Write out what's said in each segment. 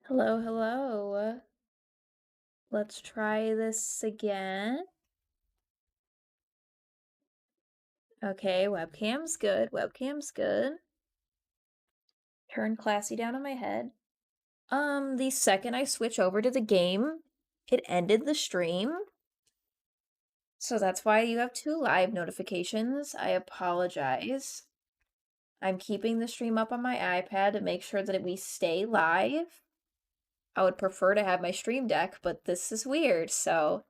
Hello, hello. Let's try this again. Okay, webcam's good. Webcam's good. Turn Classy down on my head. The second I switch over to the game, it ended the stream. So that's why you have 2 live notifications. I apologize. I'm keeping the stream up on my iPad to make sure that we stay live. I would prefer to have my stream deck, but this is weird, so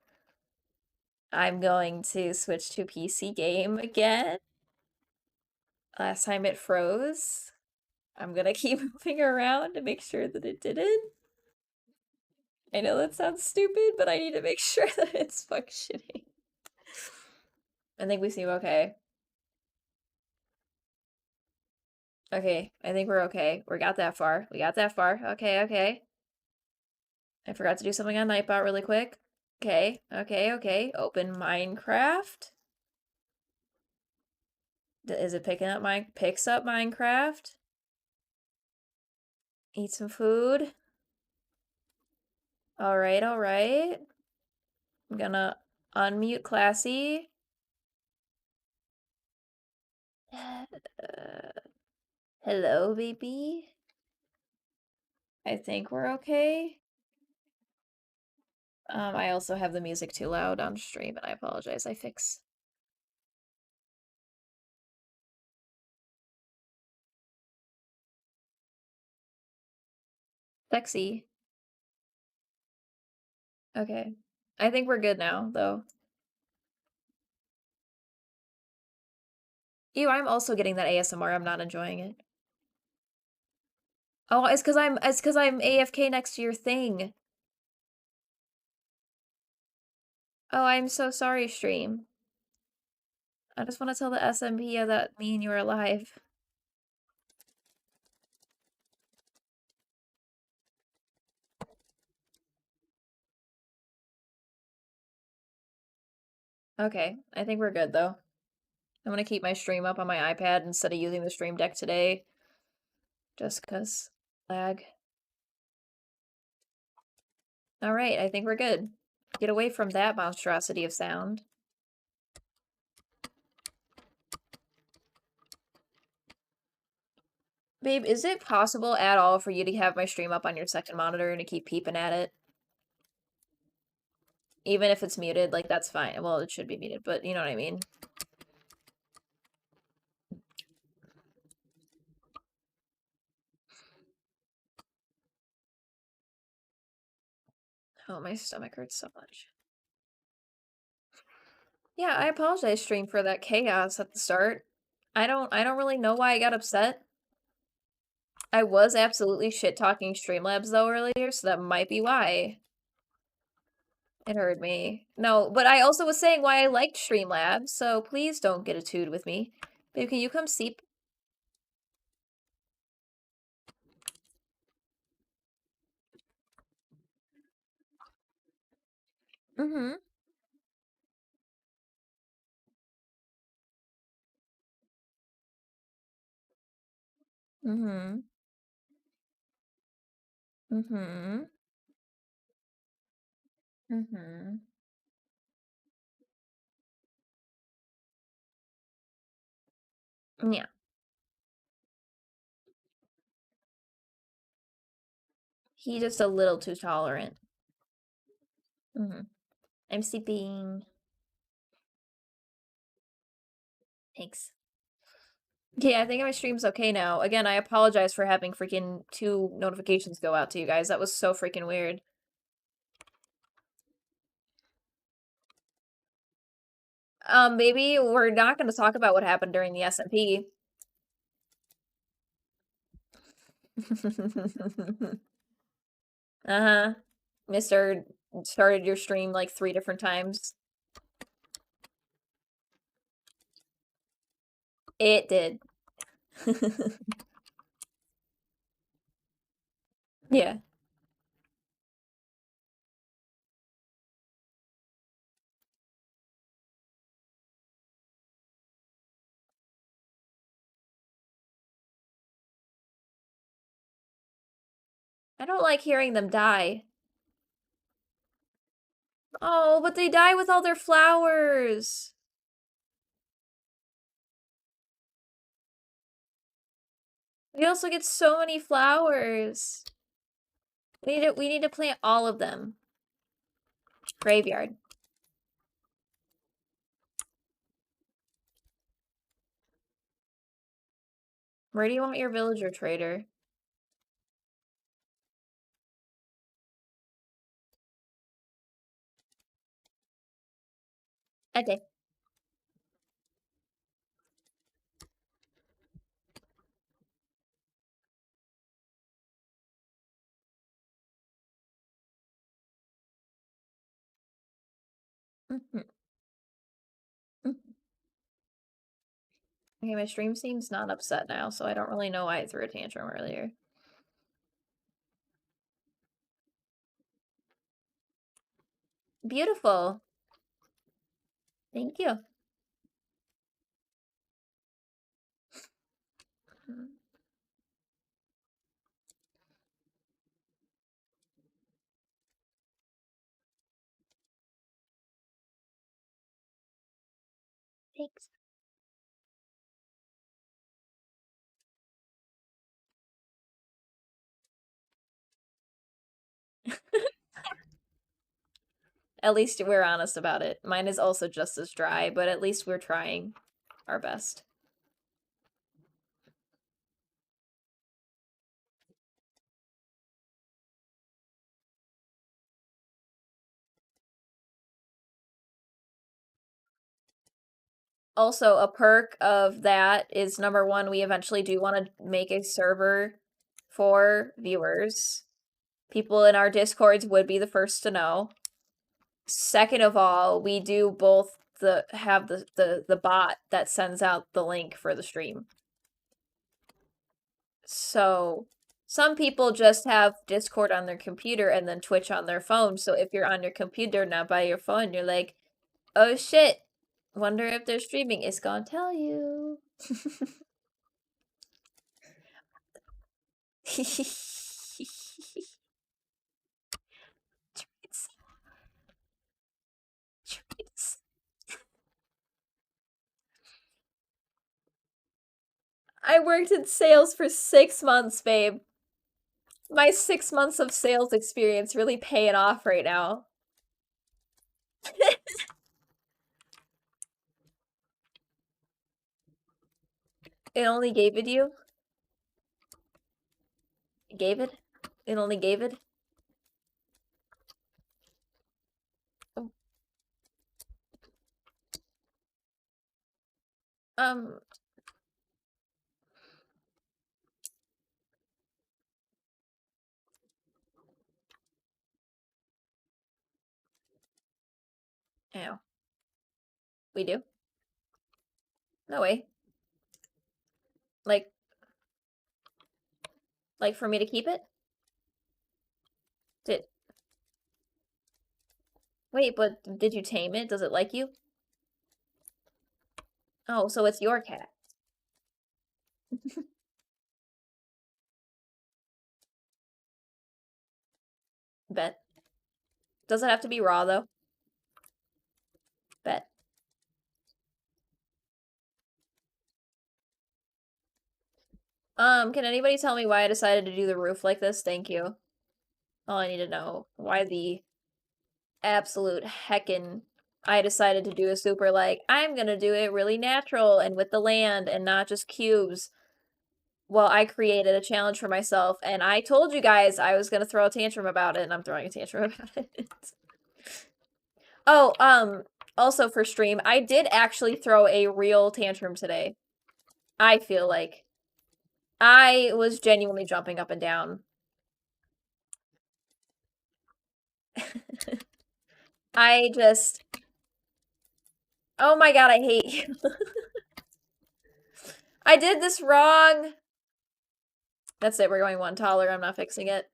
I'm going to switch to PC game again. Last time it froze. I'm gonna keep moving around to make sure that it didn't. I know that sounds stupid, but I need to make sure that it's functioning. I think we seem okay. Okay, I think we're okay. We got that far. We got that far. Okay, okay. I forgot to do something on Nightbot really quick. Okay, okay, okay. Open Minecraft. Is it picking up picks up Minecraft? Eat some food. Alright, alright. I'm gonna unmute Classy. Hello, baby. I think we're okay. I also have the music too loud on stream, and I apologize. I fix. Sexy. Okay. I think we're good now, though. Ew, I'm also getting that ASMR. I'm not enjoying it. Oh, it's because I'm AFK next to your thing. Oh, I'm so sorry, stream. I just want to tell the SMP that me and you are alive. Okay, I think we're good though. I'm gonna keep my stream up on my iPad instead of using the stream deck today. Just cause lag. Alright, I think we're good. Get away from that monstrosity of sound. Babe, is it possible at all for you to have my stream up on your second monitor and to keep peeping at it? Even if it's muted, like, that's fine. Well, it should be muted, but you know what I mean. Oh, my stomach hurts so much. Yeah, I apologize, stream, for that chaos at the start. I don't really know why I got upset. I was absolutely shit-talking Streamlabs, though, earlier, so that might be why. It hurt me. No, but I also was saying why I liked Streamlabs, so please don't get a tood with me. Babe, can you come seep? Mm-hmm. Mm-hmm. Mm-hmm. Mm-hmm. Yeah. He's just a little too tolerant. Mm-hmm. I'm sleeping. Thanks. Okay, I think my stream's okay now. Again, I apologize for having freaking 2 notifications go out to you guys. That was so freaking weird. Maybe we're not gonna talk about what happened during the SMP. Uh-huh. Mr. started your stream like 3 different times. It did. Yeah. I don't like hearing them die. Oh, but they die with all their flowers. We also get so many flowers. We need to plant all of them. Graveyard. Where do you want your villager trader? Okay. Mhm. Mhm. Okay, my stream seems not upset now, so I don't really know why I threw a tantrum earlier. Beautiful. Thank you. Thanks. At least we're honest about it. Mine is also just as dry, but at least we're trying our best. Also, a perk of that is number one, we eventually do want to make a server for viewers. People in our Discords would be the first to know. Second of all, we do both have the bot that sends out the link for the stream. So some people just have Discord on their computer and then Twitch on their phone. So if you're on your computer, not by your phone, you're like, oh shit, wonder if they're streaming. It's gonna tell you. Treats. Treats. I worked in sales for 6 months, babe. My 6 months of sales experience really paying off right now. It only gave it you? It gave it? It only gave it? Oh, Um, Ew. We do? No way. Like, for me to keep it? Did Wait, but did you tame it? Does it like you? Oh, so it's your cat. Bet. Does it have to be raw though? Bet. Can anybody tell me why I decided to do the roof like this? Thank you. All I need to know. Why the absolute heckin' I decided to do a super like, I'm gonna do it really natural and with the land and not just cubes. Well, I created a challenge for myself and I told you guys I was gonna throw a tantrum about it and I'm throwing a tantrum about it. Oh, also for stream, I did actually throw a real tantrum today. I feel like. I was genuinely jumping up and down. I just... Oh my god, I hate you. I did this wrong! That's it, we're going one taller, I'm not fixing it.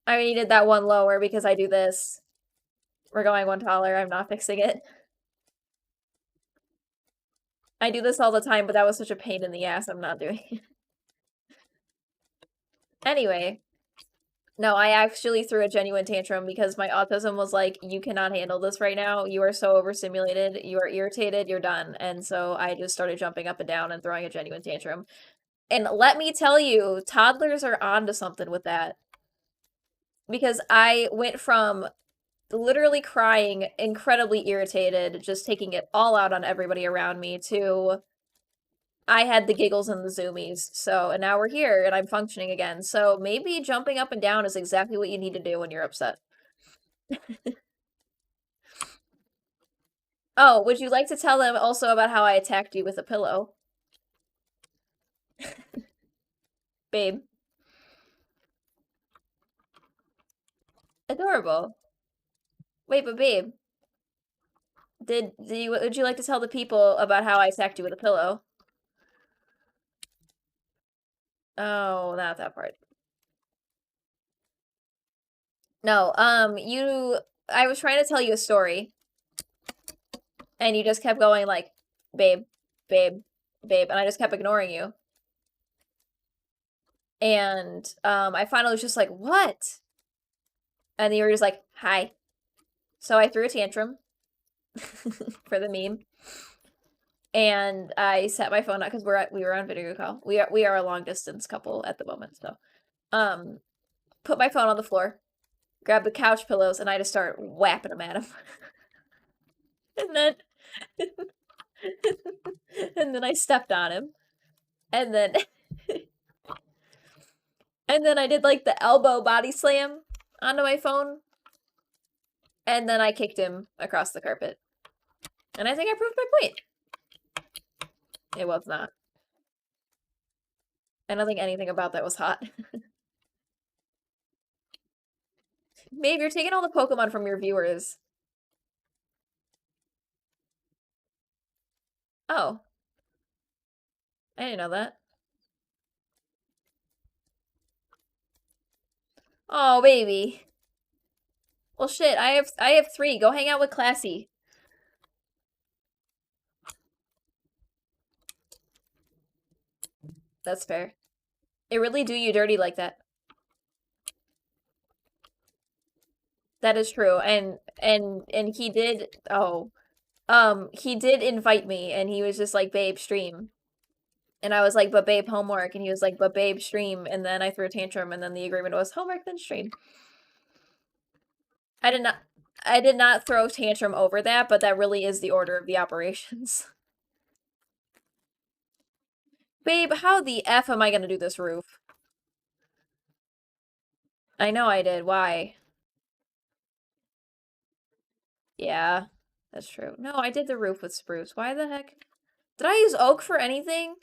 I needed that one lower because I do this. We're going one taller, I'm not fixing it. I do this all the time, but that was such a pain in the ass, I'm not doing it. Anyway, no, I actually threw a genuine tantrum because my autism was like, you cannot handle this right now. You are so overstimulated. You are irritated. You're done. And so I just started jumping up and down and throwing a genuine tantrum. And let me tell you, toddlers are onto something with that. Because I went from literally crying, incredibly irritated, just taking it all out on everybody around me, to I had the giggles and the zoomies. So, and now we're here and I'm functioning again. So maybe jumping up and down is exactly what you need to do when you're upset. Oh, would you like to tell them also about how I attacked you with a pillow? Babe. Adorable. Wait, but babe, would you like to tell the people about how I attacked you with a pillow? Oh, not that part. No, I was trying to tell you a story, and you just kept going like, babe, babe, babe, and I just kept ignoring you. And, I finally was just like, what? And you were just like, hi. So I threw a tantrum for the meme. And I set my phone up because we were on video call. We are a long distance couple at the moment, so put my phone on the floor, grab the couch pillows, and I just start whapping them at him. And then and then I stepped on him. And then and then I did like the elbow body slam onto my phone. And then I kicked him across the carpet. And I think I proved my point. It was not. I don't think anything about that was hot. Babe, you're taking all the Pokemon from your viewers. Oh. I didn't know that. Oh, baby. Well, shit, I have 3. Go hang out with Classy. That's fair. It really do you dirty like that. That is true. And he did he did invite me and he was just like, babe, stream. And I was like, but babe, homework. And he was like, but babe, stream. And then I threw a tantrum and then the agreement was homework, then stream. I did not throw tantrum over that, but that really is the order of the operations. Babe, how the F am I gonna do this roof? I know I did. Why? Yeah, that's true. No, I did the roof with spruce. Why the heck? Did I use oak for anything?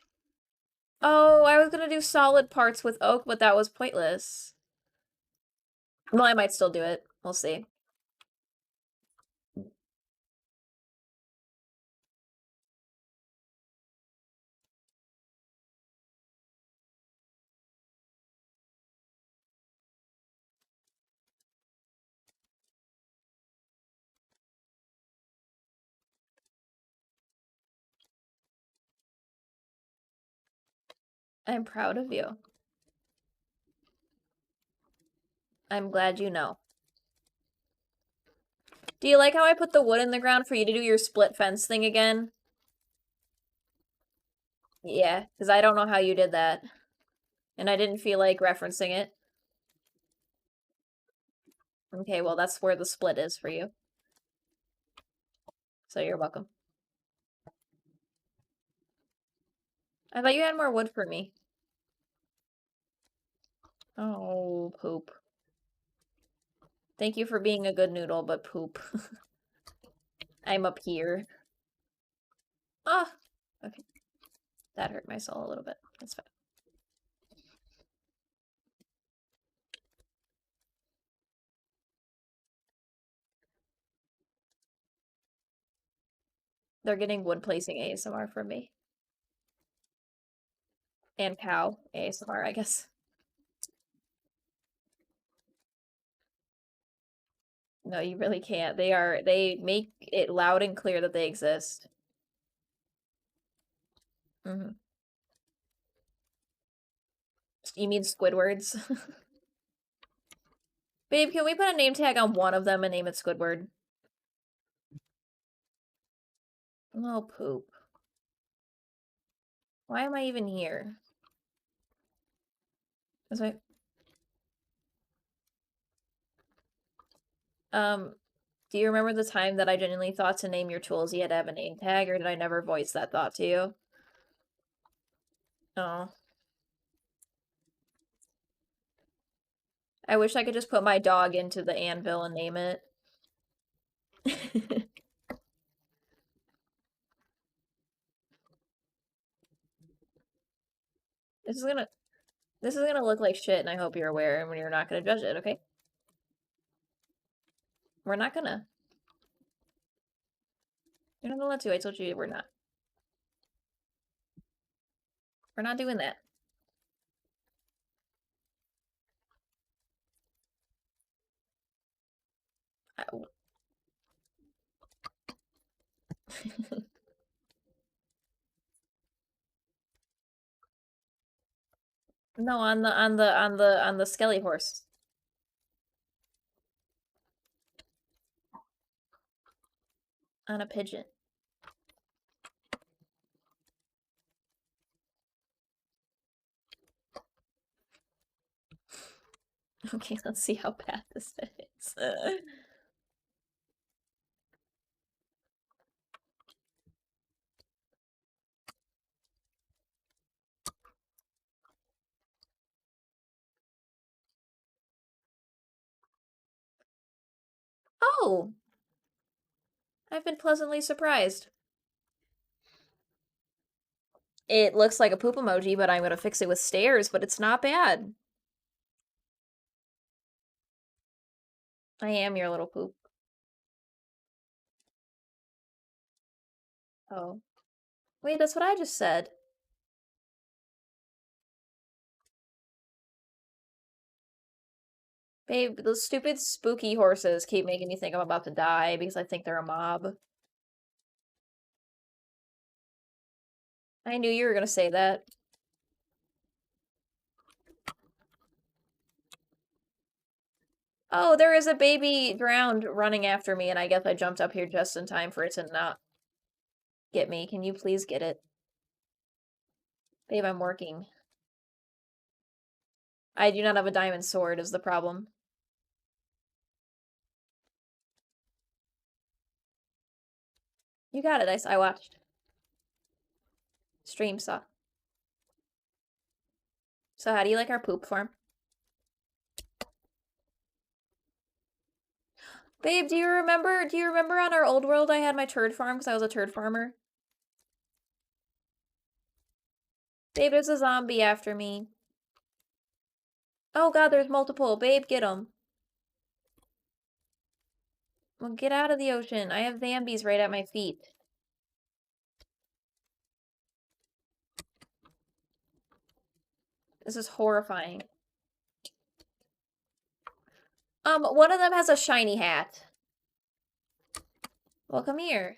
Oh, I was gonna do solid parts with oak, but that was pointless. Well, I might still do it. We'll see. I'm proud of you. I'm glad you know. Do you like how I put the wood in the ground for you to do your split fence thing again? Yeah, because I don't know how you did that. And I didn't feel like referencing it. Okay, well, that's where the split is for you. So you're welcome. I thought you had more wood for me. Oh, poop. Thank you for being a good noodle, but poop. I'm up here. Ah! Okay. That hurt my soul a little bit. That's fine. They're getting wood placing ASMR from me. And cow ASMR, I guess. No, you really can't. They make it loud and clear that they exist. Mm-hmm. you mean Squidwards? Babe, can we put a name tag on one of them and name it Squidward? Oh, poop. Why am I even here? That's right. Do you remember the time that I genuinely thought to name your tools you had to have a name tag, or did I never voice that thought to you? Oh. I wish I could just put my dog into the anvil and name it. This is gonna look like shit, and I hope you're aware, and you're not gonna judge it, okay? We're not gonna. You're not gonna let to. I told you we're not. We're not doing that. No, on the skelly horse. On a pigeon. Okay, let's see how bad this is. Oh! I've been pleasantly surprised. It looks like a poop emoji, but I'm gonna fix it with stairs, but it's not bad. I am your little poop. Oh. Wait, that's what I just said. Babe, those stupid spooky horses keep making me think I'm about to die because I think they're a mob. I knew you were gonna say that. Oh, there is a baby drowned running after me, and I guess I jumped up here just in time for it to not get me. Can you please get it? Babe, I'm working. I do not have a diamond sword is the problem. You got it, I watched. Stream saw. So how do you like our poop farm? Babe, do you remember on our old world I had my turd farm because I was a turd farmer? Babe, there's a zombie after me. Oh god, there's multiple. Babe, get them. Well, get out of the ocean. I have zombies right at my feet. This is horrifying. One of them has a shiny hat. Well, come here.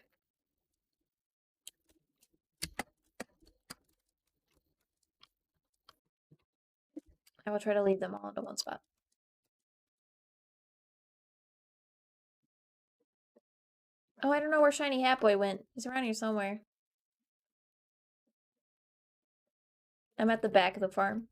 I will try to leave them all into one spot. Oh, I don't know where Shiny Hat Boy went. He's around here somewhere. I'm at the back of the farm.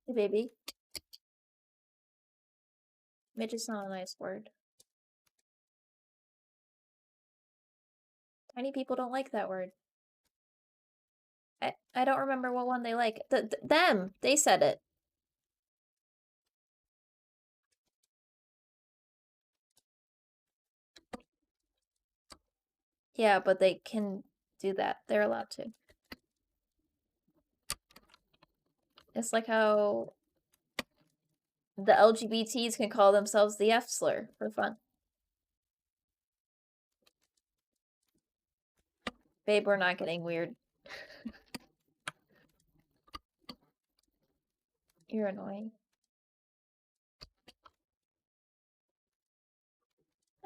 Hey, baby. Midge is not a nice word. Tiny people don't like that word. I don't remember what one they like. Them! They said it. Yeah, but they can do that. They're allowed to. It's like how the LGBTs can call themselves the F slur for fun. Babe, we're not getting weird. You're annoying.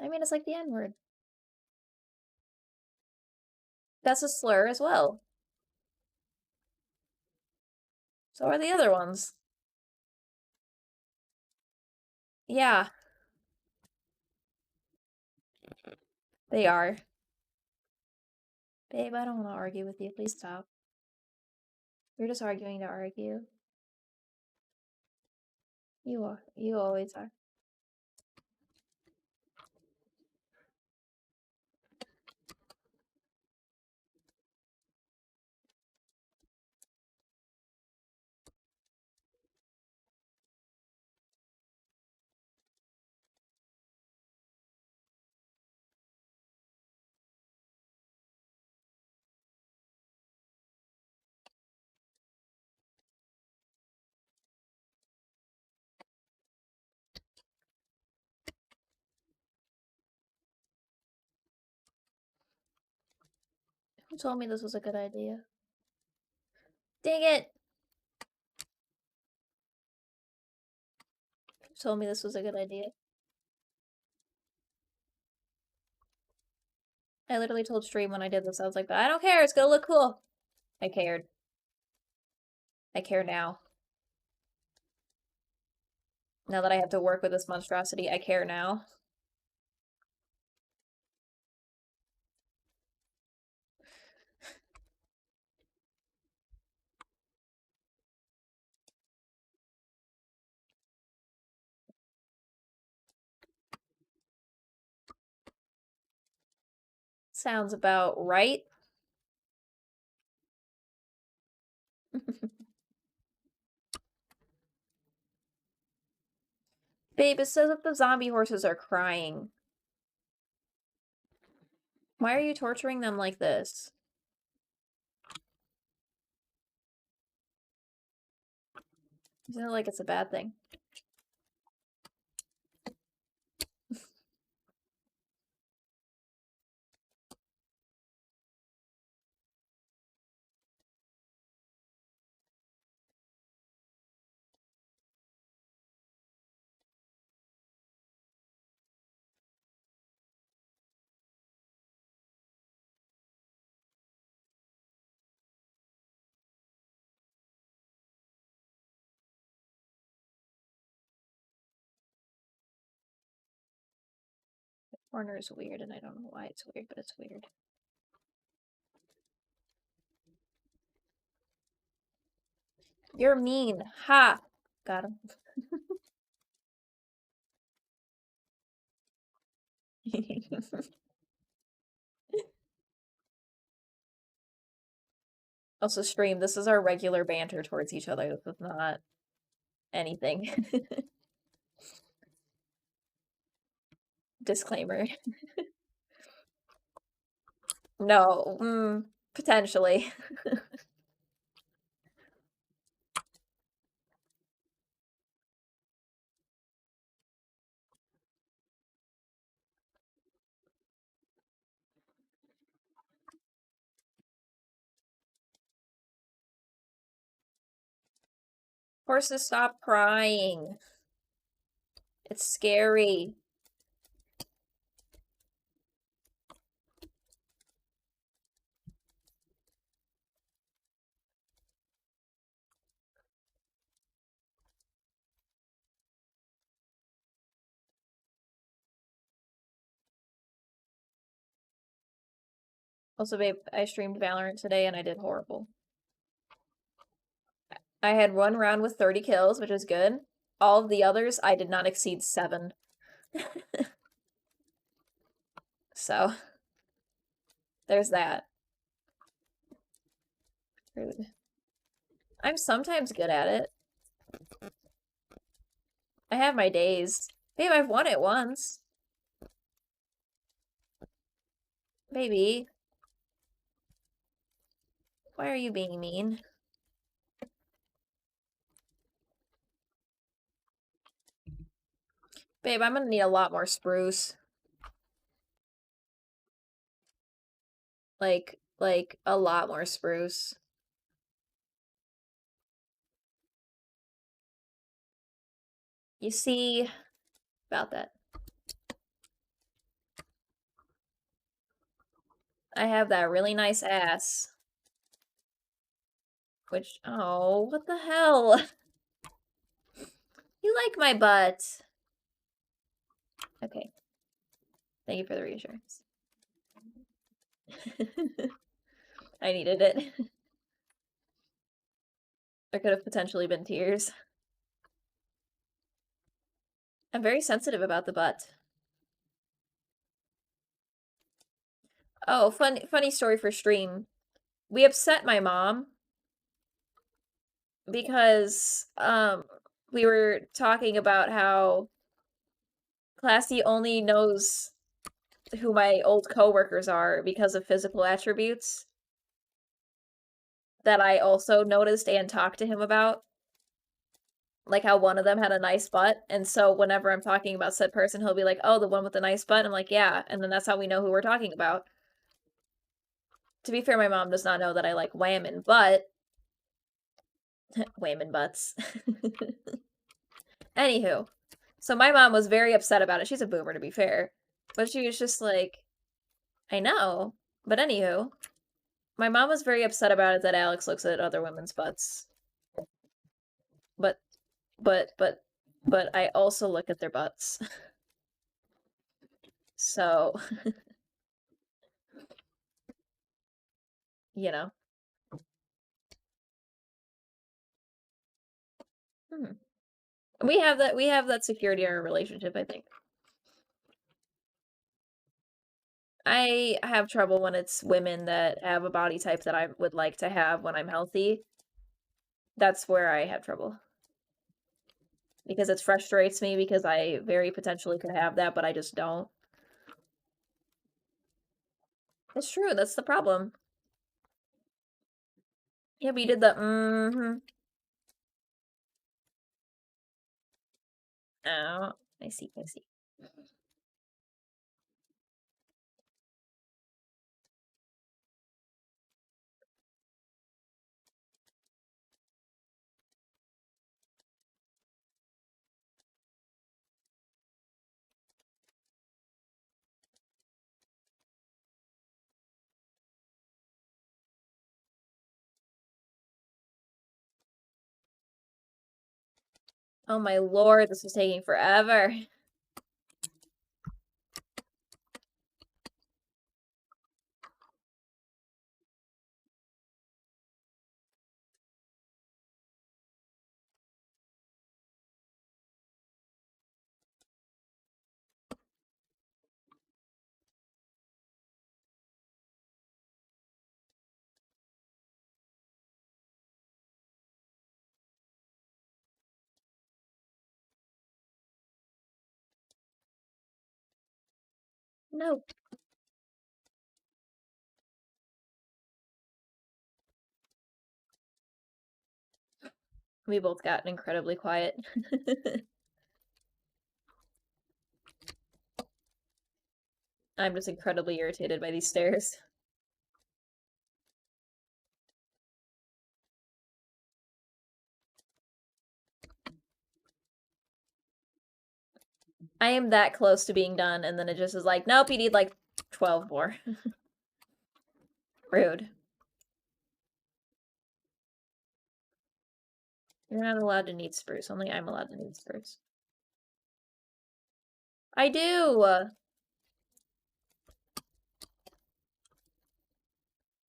I mean, it's like the N-word. That's a slur as well. So are the other ones. Yeah, they are. Babe, I don't want to argue with you. Please stop. You're just arguing to argue. You are. You always are. Who told me this was a good idea? Dang it! Who told me this was a good idea? I literally told Stream when I did this, I was like, I don't care, it's gonna look cool. I cared. I care now. Now that I have to work with this monstrosity, I care now. Sounds about right. Babe, it says that the zombie horses are crying. Why are you torturing them like this? Isn't it like it's a bad thing? The corner is weird, and I don't know why it's weird, but it's weird. You're mean. Ha! Got him. Also, Stream, this is our regular banter towards each other. This is not anything. Disclaimer. No, potentially. Horses, stop crying. It's scary. Also, babe, I streamed Valorant today and I did horrible. I had one round with 30 kills, which is good. All of the others, I did not exceed 7. So, there's that. Rude. I'm sometimes good at it. I have my days. Babe, I've won it once. Baby. Why are you being mean? Babe, I'm gonna need a lot more spruce. Like, Like, a lot more spruce. You see, about that. I have that really nice ass. Which, oh, what the hell? You like my butt. Okay. Thank you for the reassurance. I needed it. There could have potentially been tears. I'm very sensitive about the butt. Oh, funny story for stream. We upset my mom because we were talking about how Classy only knows who my old coworkers are because of physical attributes that I also noticed and talked to him about. Like how one of them had a nice butt, and so whenever I'm talking about said person, he'll be like, "Oh, the one with the nice butt." I'm like, "Yeah," and then that's how we know who we're talking about. To be fair, my mom does not know that I like whammon butt. Whammon butts. Anywho, so my mom was very upset about it. She's a boomer, to be fair, but she was just like, "I know," but anywho, my mom was very upset about it that Alex looks at other women's butts. But, but, but, but I also look at their butts. So, you know. Hmm. We have that security in our relationship, I think. I have trouble when it's women that have a body type that I would like to have when I'm healthy. That's where I have trouble. Because it frustrates me because I very potentially could have that, but I just don't. It's true, that's the problem. Yeah, but you did the mm-hmm. Oh, I see, I see. Oh my lord, this was taking forever. No. We both got incredibly quiet. I'm just incredibly irritated by these stairs. I am that close to being done, and then it just is like, nope, you need like 12 more. Rude. You're not allowed to need spruce. Only I'm allowed to need spruce. I do!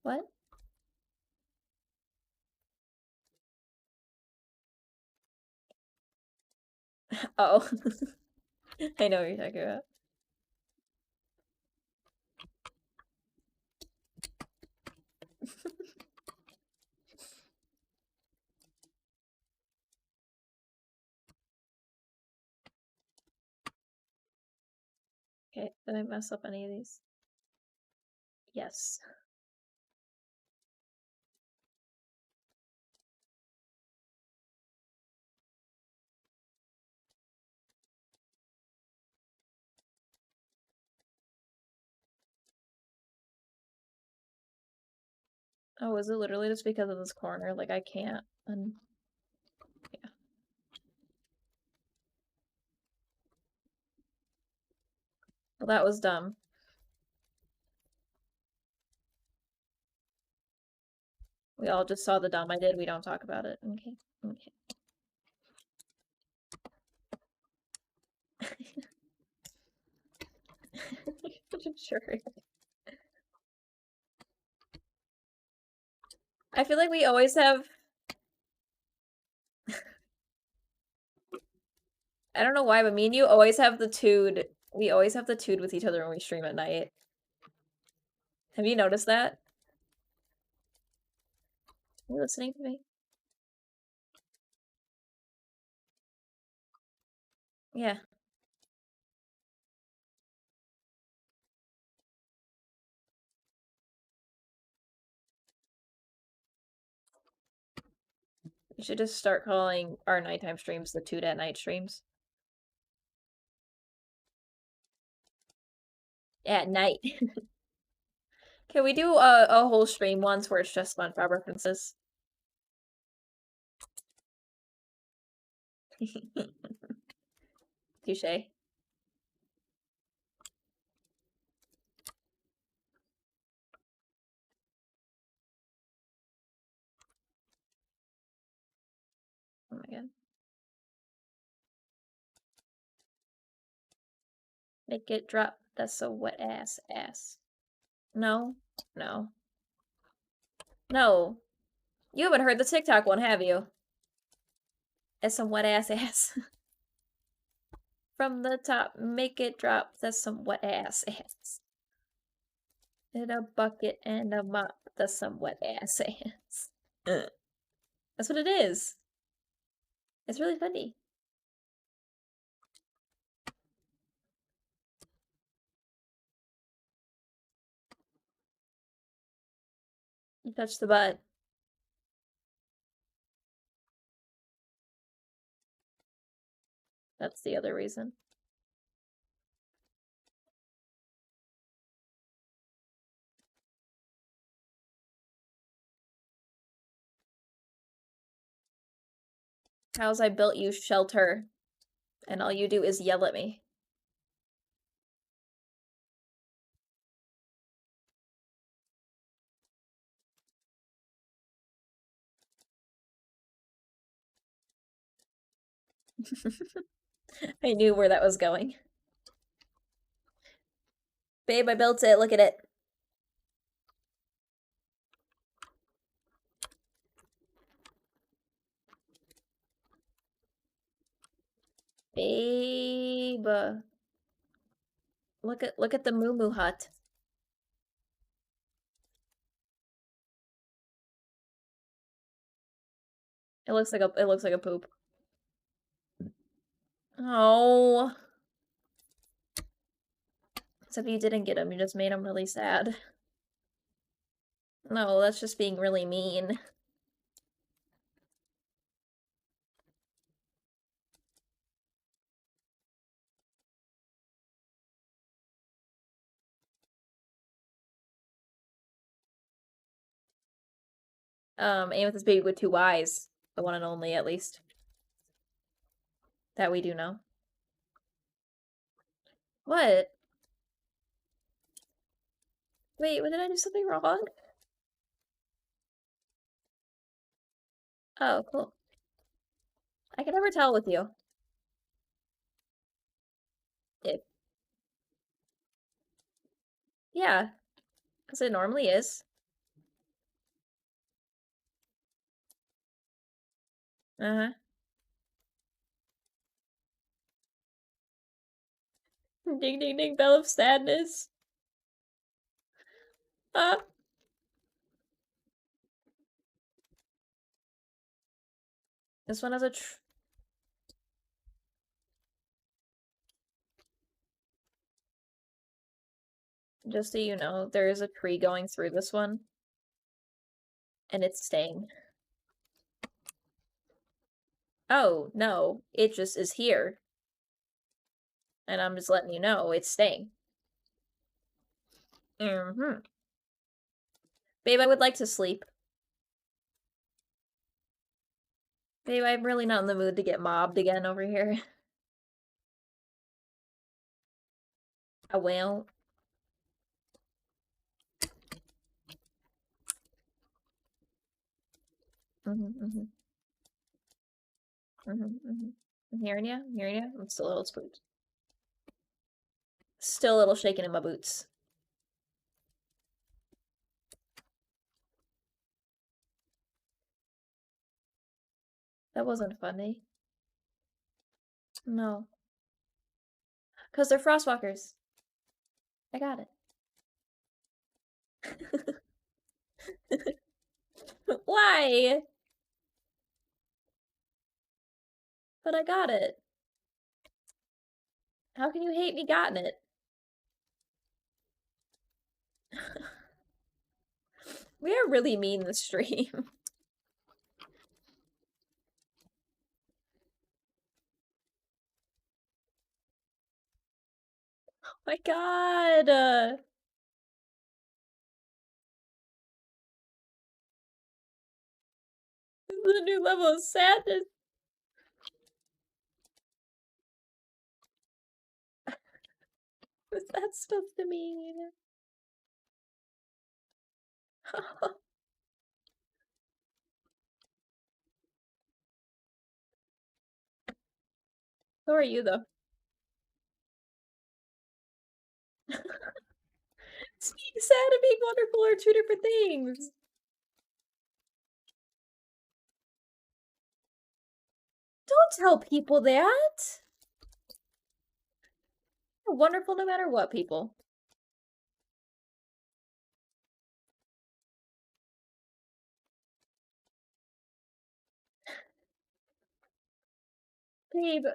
What? Oh. I know what you're talking about. Okay, did I mess up any of these? Yes. Oh, is it literally just because of this corner? Like, I can't. And yeah. Well, that was dumb. We all just saw the dumb I did. We don't talk about it. Okay. Okay. Sure. I feel like we always have. I don't know why, but me and you always have the tood. We always have the tood with each other when we stream at night. Have you noticed that? Are you listening to me? Yeah. We should just start calling our nighttime streams the tood at night streams. At night. Can we do a whole stream once where it's just SpongeBob references? Touche. Oh my god. Make it drop. That's a wet ass ass. No. No. No. You haven't heard the TikTok one, have you? That's some wet ass ass. From the top, make it drop. That's some wet ass ass. In a bucket and a mop. That's some wet ass ass. That's what it is. It's really funny. You touch the butt. That's the other reason. How's I built you shelter, and all you do is yell at me. I knew where that was going. Babe, I built it. Look at it. Babe. Look at the moo moo hut. It looks like a poop. Oh. Except you didn't get him, you just made him really sad. No, that's just being really mean. Amethyst baby with 2 eyes. The one and only, at least. That we do know. What? Wait, did I do something wrong? Oh, cool. I can never tell with you. If Yeah, because it normally is. Uh-huh. Ding ding ding, bell of sadness. Ah. This one has a just so you know, there is a tree going through this one. And it's staying. Oh, no, it just is here. And I'm just letting you know, it's staying. Mm-hmm. Babe, I would like to sleep. Babe, I'm really not in the mood to get mobbed again over here. I will. Mhm. I'm hearing you. I'm hearing you. I'm still a little spooked. Still a little shaking in my boots. That wasn't funny. No. Because they're frostwalkers. I got it. Why? But I got it. How can you hate me gotten it? We are really mean this stream. My god. This is a new level of sadness. What's that supposed to mean? Who are you, though? Being sad and being wonderful are two different things. Don't tell people that. You're wonderful no matter what, people. Babe,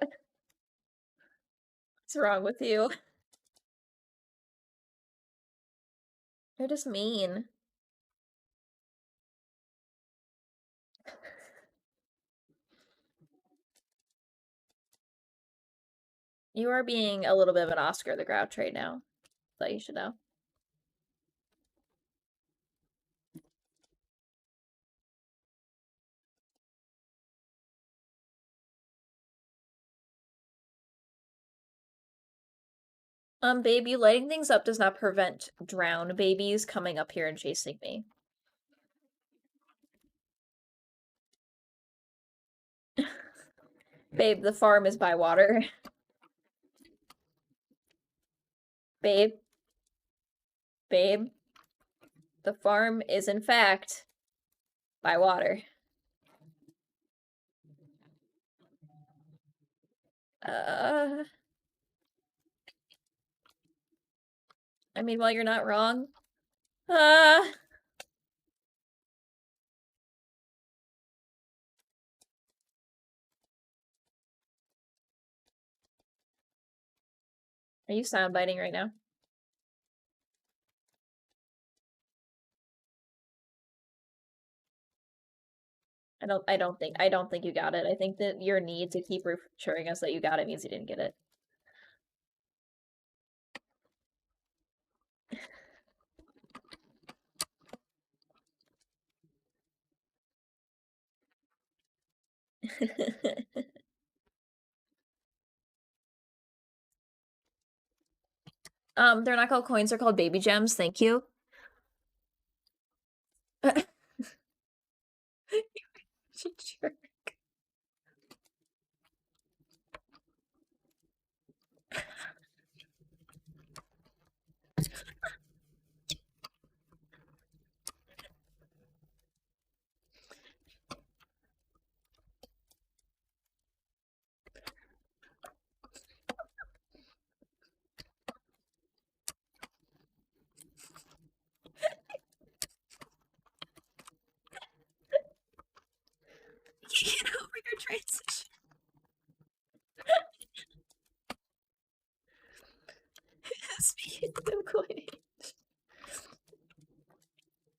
what's wrong with you? You're just mean. You are being a little bit of an Oscar the Grouch right now. That you should know. Babe, you lighting things up does not prevent drown babies coming up here and chasing me. Babe, the farm is by water. Babe. Babe. The farm is, in fact, by water. I mean, well, you're not wrong. Are you soundbiting right now? I don't think you got it. I think that your need to keep reassuring us that you got it means you didn't get it. They're not called coins, they're called baby gems, thank you. Jerk. Get over your transition.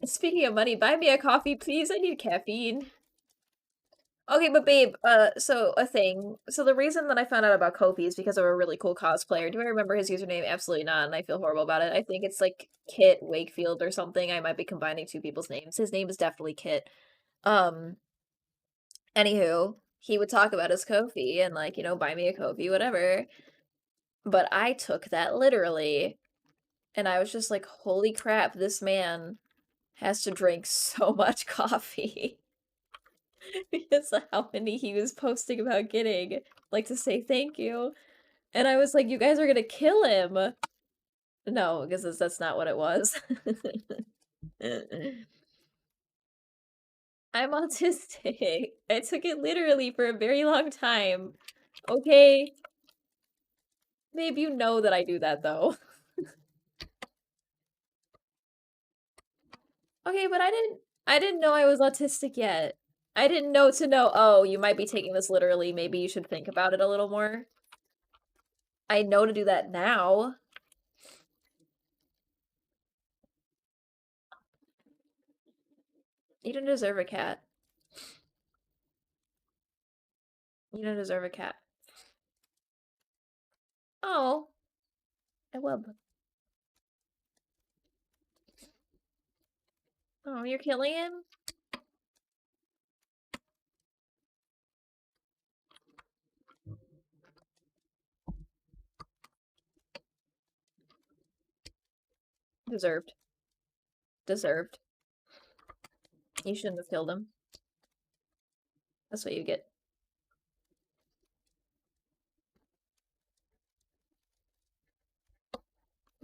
Speaking of money, buy me a coffee, please. I need caffeine. Okay, but babe, so a thing. So the reason that I found out about Kofi is because of a really cool cosplayer. Do I remember his username? Absolutely not, and I feel horrible about it. I think it's like Kit Wakefield or something. I might be combining two people's names. His name is definitely Kit. Um, Anywho, he would talk about his Kofi and like, buy me a Kofi, whatever. But I took that literally, and I was just like, holy crap, this man has to drink so much coffee. Because of how many he was posting about getting, like to say thank you. And I was like, you guys are gonna kill him. No, because that's not what it was. I'm autistic. I took it literally for a very long time. Okay? Babe, you know that I do that though. Okay, but I didn't know I was autistic yet. I didn't know to know, oh, you might be taking this literally, maybe you should think about it a little more. I know to do that now. You don't deserve a cat. You don't deserve a cat. Oh, I will. Oh, you're killing him? Deserved. Deserved. You shouldn't have killed him. That's what you get.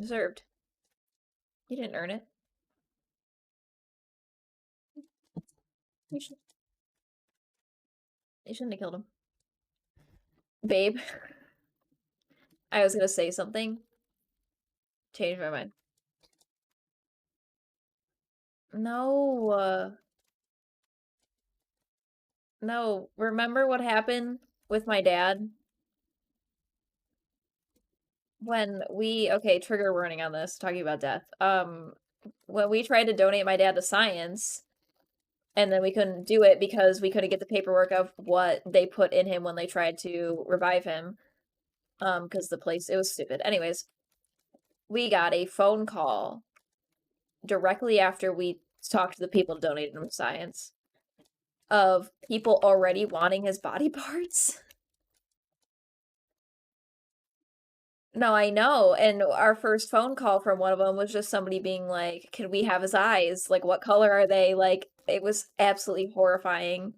Deserved. You didn't earn it. You should. You shouldn't have killed him. Babe, I was gonna say something. Changed my mind. No, no. Remember what happened with my dad? When we, okay, trigger warning on this, talking about death. When we tried to donate my dad to science, and then we couldn't do it because we couldn't get the paperwork of what they put in him when they tried to revive him. Because the place, it was stupid. Anyways, we got a phone call directly after we talked to the people who donated him to science of people already wanting his body parts. No, I know. And our first phone call from one of them was just somebody being like, "Can we have his eyes? Like, what color are they?" Like, it was absolutely horrifying.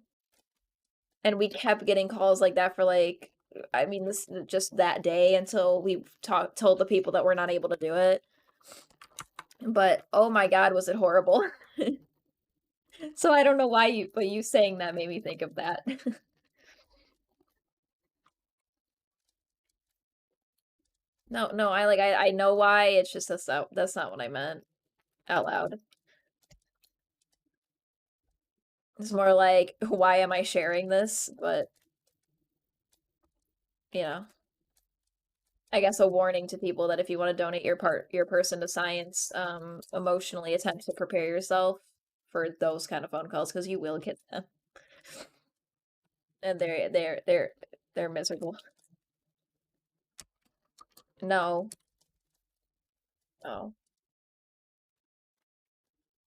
And we kept getting calls like that for like, I mean, this just that day until we told the people that we're not able to do it. But oh my God, was it horrible. So I don't know why but you saying that made me think of that. No, no, I know why. It's just that's not what I meant out loud. It's more like, why am I sharing this? But you know, I guess a warning to people that if you want to donate your person to science, emotionally attempt to prepare yourself for those kind of phone calls because you will get them, and they're miserable. No, no.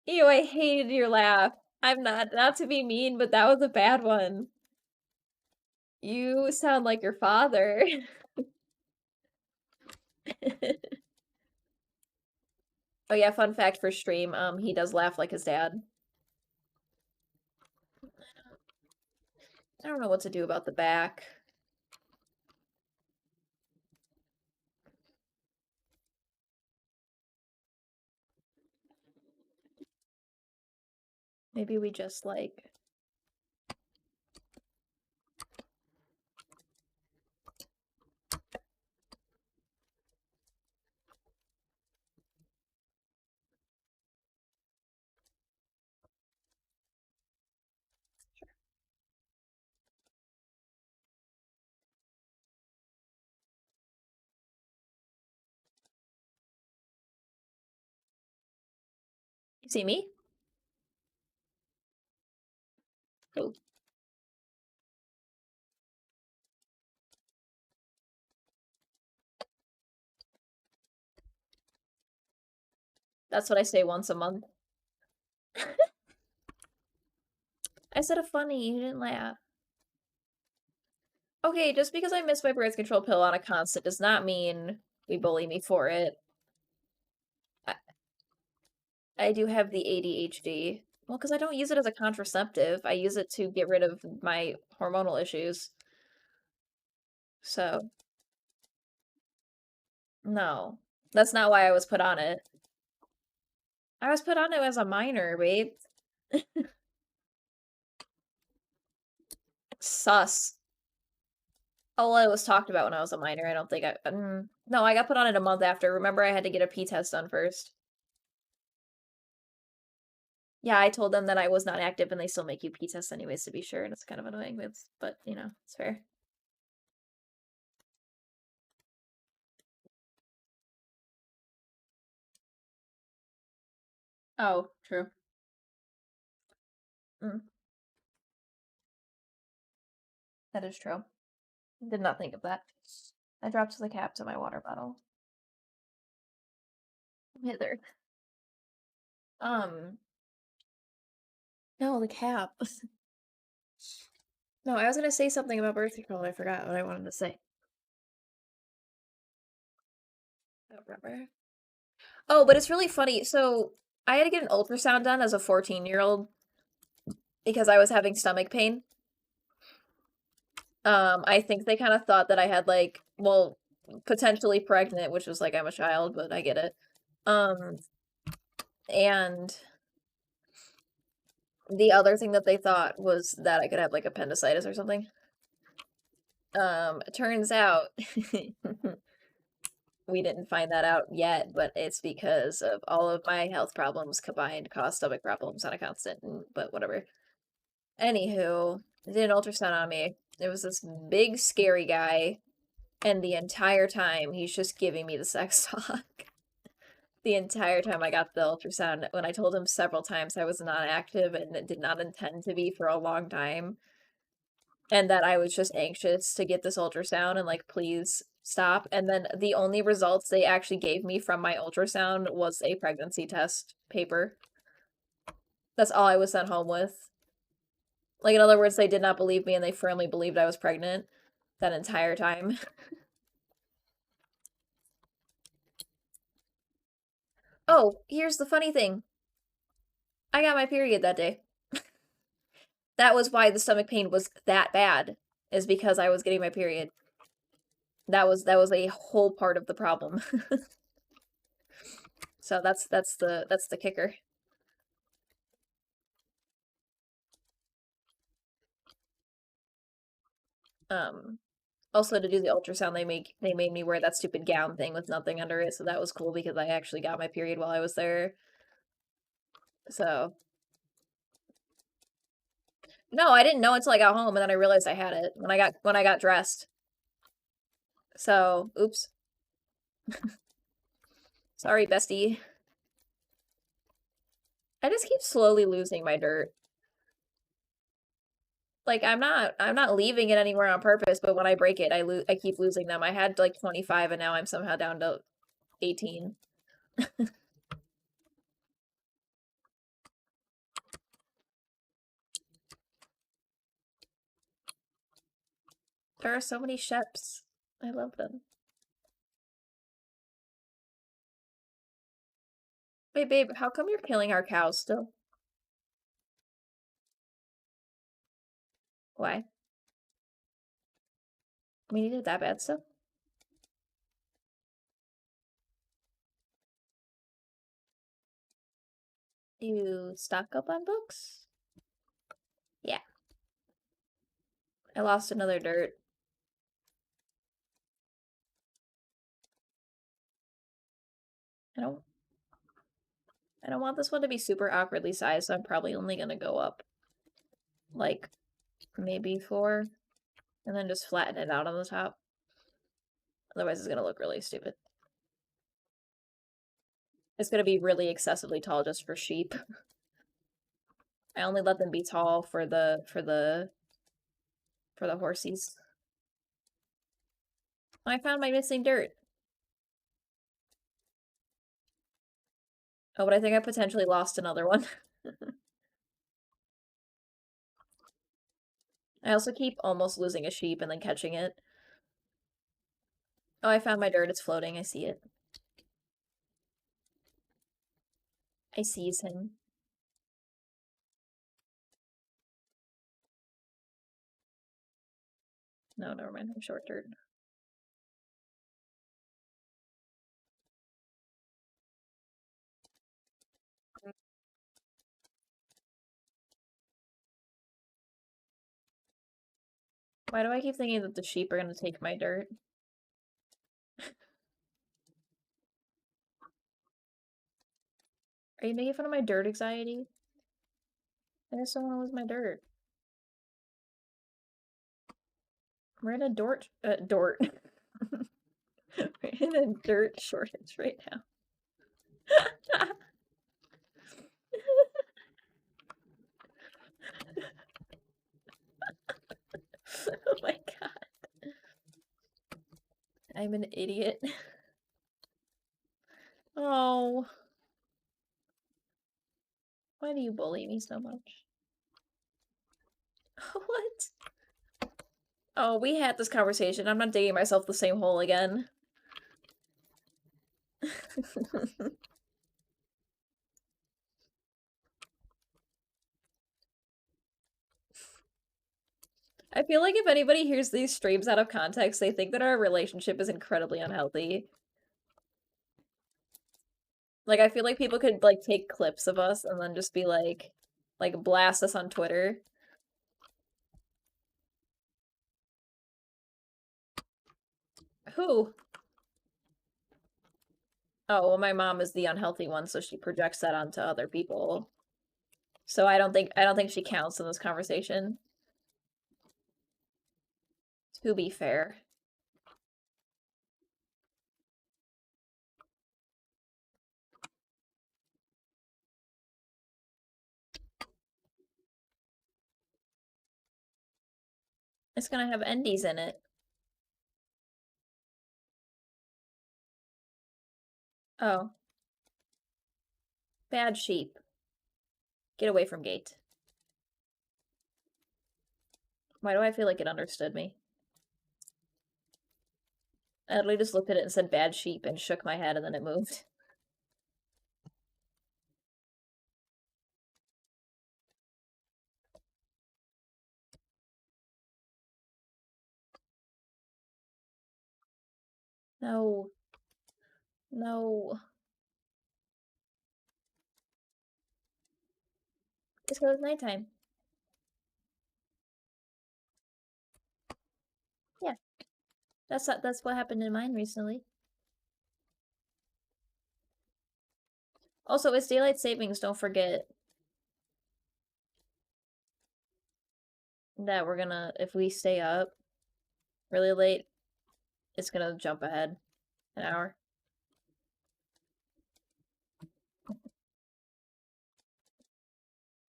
Ew, I hated your laugh. I'm not to be mean, but that was a bad one. You sound like your father. Oh yeah, fun fact for stream, he does laugh like his dad. I don't know what to do about the back. Maybe we just like you see me? Oh. That's what I say once a month. I said a funny, you didn't laugh. Okay, just because I miss my birth control pill on a constant does not mean we bully me for it. I, I do have the ADHD. Well, because I don't use it as a contraceptive. I use it to get rid of my hormonal issues. So, no. That's not why I was put on it. I was put on it as a minor, babe. Sus. Oh, well, it was talked about when I was a minor. I don't think no, I got put on it a month after. Remember, I had to get a pee test done first. Yeah, I told them that I was not active, and they still make you pee test anyways to be sure, and it's kind of annoying. But you know, it's fair. Oh, true. Mm, that is true. Did not think of that. I dropped the cap to my water bottle. Hither. Um, no, the cap. No, I was gonna say something about birth control. I forgot what I wanted to say. I don't remember. Oh, but it's really funny. So I had to get an ultrasound done as a 14-year-old because I was having stomach pain. I think they kind of thought that I had like, well, potentially pregnant, which was like I'm a child, but I get it. Um, and the other thing that they thought was that I could have like appendicitis or something. It turns out we didn't find that out yet, but it's because of all of my health problems combined cause stomach problems on a constant, but whatever. Anywho, they did an ultrasound on me. It was this big, scary guy, and the entire time he's just giving me the sex talk. The entire time I got the ultrasound, when I told him several times I was not active and did not intend to be for a long time, and that I was just anxious to get this ultrasound and like, please stop. And then the only results they actually gave me from my ultrasound was a pregnancy test paper. That's all I was sent home with. Like, in other words, they did not believe me and they firmly believed I was pregnant that entire time. Oh, here's the funny thing. I got my period that day. That was why the stomach pain was that bad, is because I was getting my period. That was a whole part of the problem. So that's the kicker. Um Also, to do the ultrasound, they made me wear that stupid gown thing with nothing under it, so that was cool because I actually got my period while I was there. So no, I didn't know until I got home, and then I realized I had it when I got dressed. So oops, sorry, bestie. I just keep slowly losing my dirt. Like I'm not leaving it anywhere on purpose, but when I break it, I keep losing them. I had like 25, and now I'm somehow down to 18. There are so many Sheps. I love them. Wait, babe, how come you're killing our cows still? Why? We needed that bad stuff? You stock up on books? Yeah. I lost another dirt. I don't I don't want this one to be super awkwardly sized, so I'm probably only gonna go up like maybe 4 and then just flatten it out on the top. Otherwise it's gonna look really stupid. It's gonna be really excessively tall just for sheep. I only let them be tall for the horsies. I found my missing dirt. Oh, but I think I potentially lost another one. I also keep almost losing a sheep and then catching it. Oh, I found my dirt. It's floating. I see it. I seize him. No, never mind. I'm short dirt. Why do I keep thinking that the sheep are gonna take my dirt? Are you making fun of my dirt anxiety? I just don't want to lose my dirt. We're in a dort. Dort. We're in a dirt shortage right now. Oh my god. I'm an idiot. Oh. Why do you bully me so much? What? Oh, we had this conversation. I'm not digging myself the same hole again. I feel like if anybody hears these streams out of context, they think that our relationship is incredibly unhealthy. Like, I feel like people could, like, take clips of us and then just be like, blast us on Twitter. Who? Oh, well, my mom is the unhealthy one, so she projects that onto other people. So I don't think she counts in this conversation. To be fair. It's gonna have endies in it. Oh. Bad sheep. Get away from gate. Why do I feel like it understood me? I literally just looked at it and said bad sheep and shook my head and then it moved. No. No. It's because it's nighttime. Yeah. That's what happened in mine recently. Also, it's daylight savings, don't forget that we're gonna, if we stay up really late, it's gonna jump ahead an hour.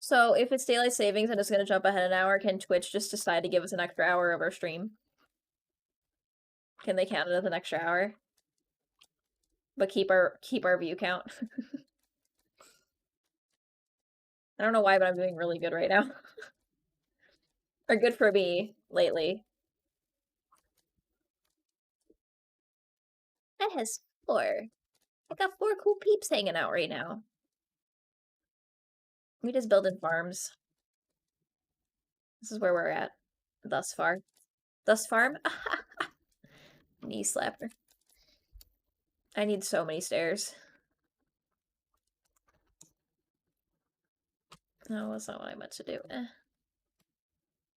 So if it's daylight savings and it's gonna jump ahead an hour, can Twitch just decide to give us an extra hour of our stream? Can they count it as an extra hour? But keep our view count. I don't know why, but I'm doing really good right now. Or good for me lately. That has 4. I got 4 cool peeps hanging out right now. We just building farms. This is where we're at. Thus far. Thus farm? Knee slapper. I need so many stairs. No, that's not what I meant to do.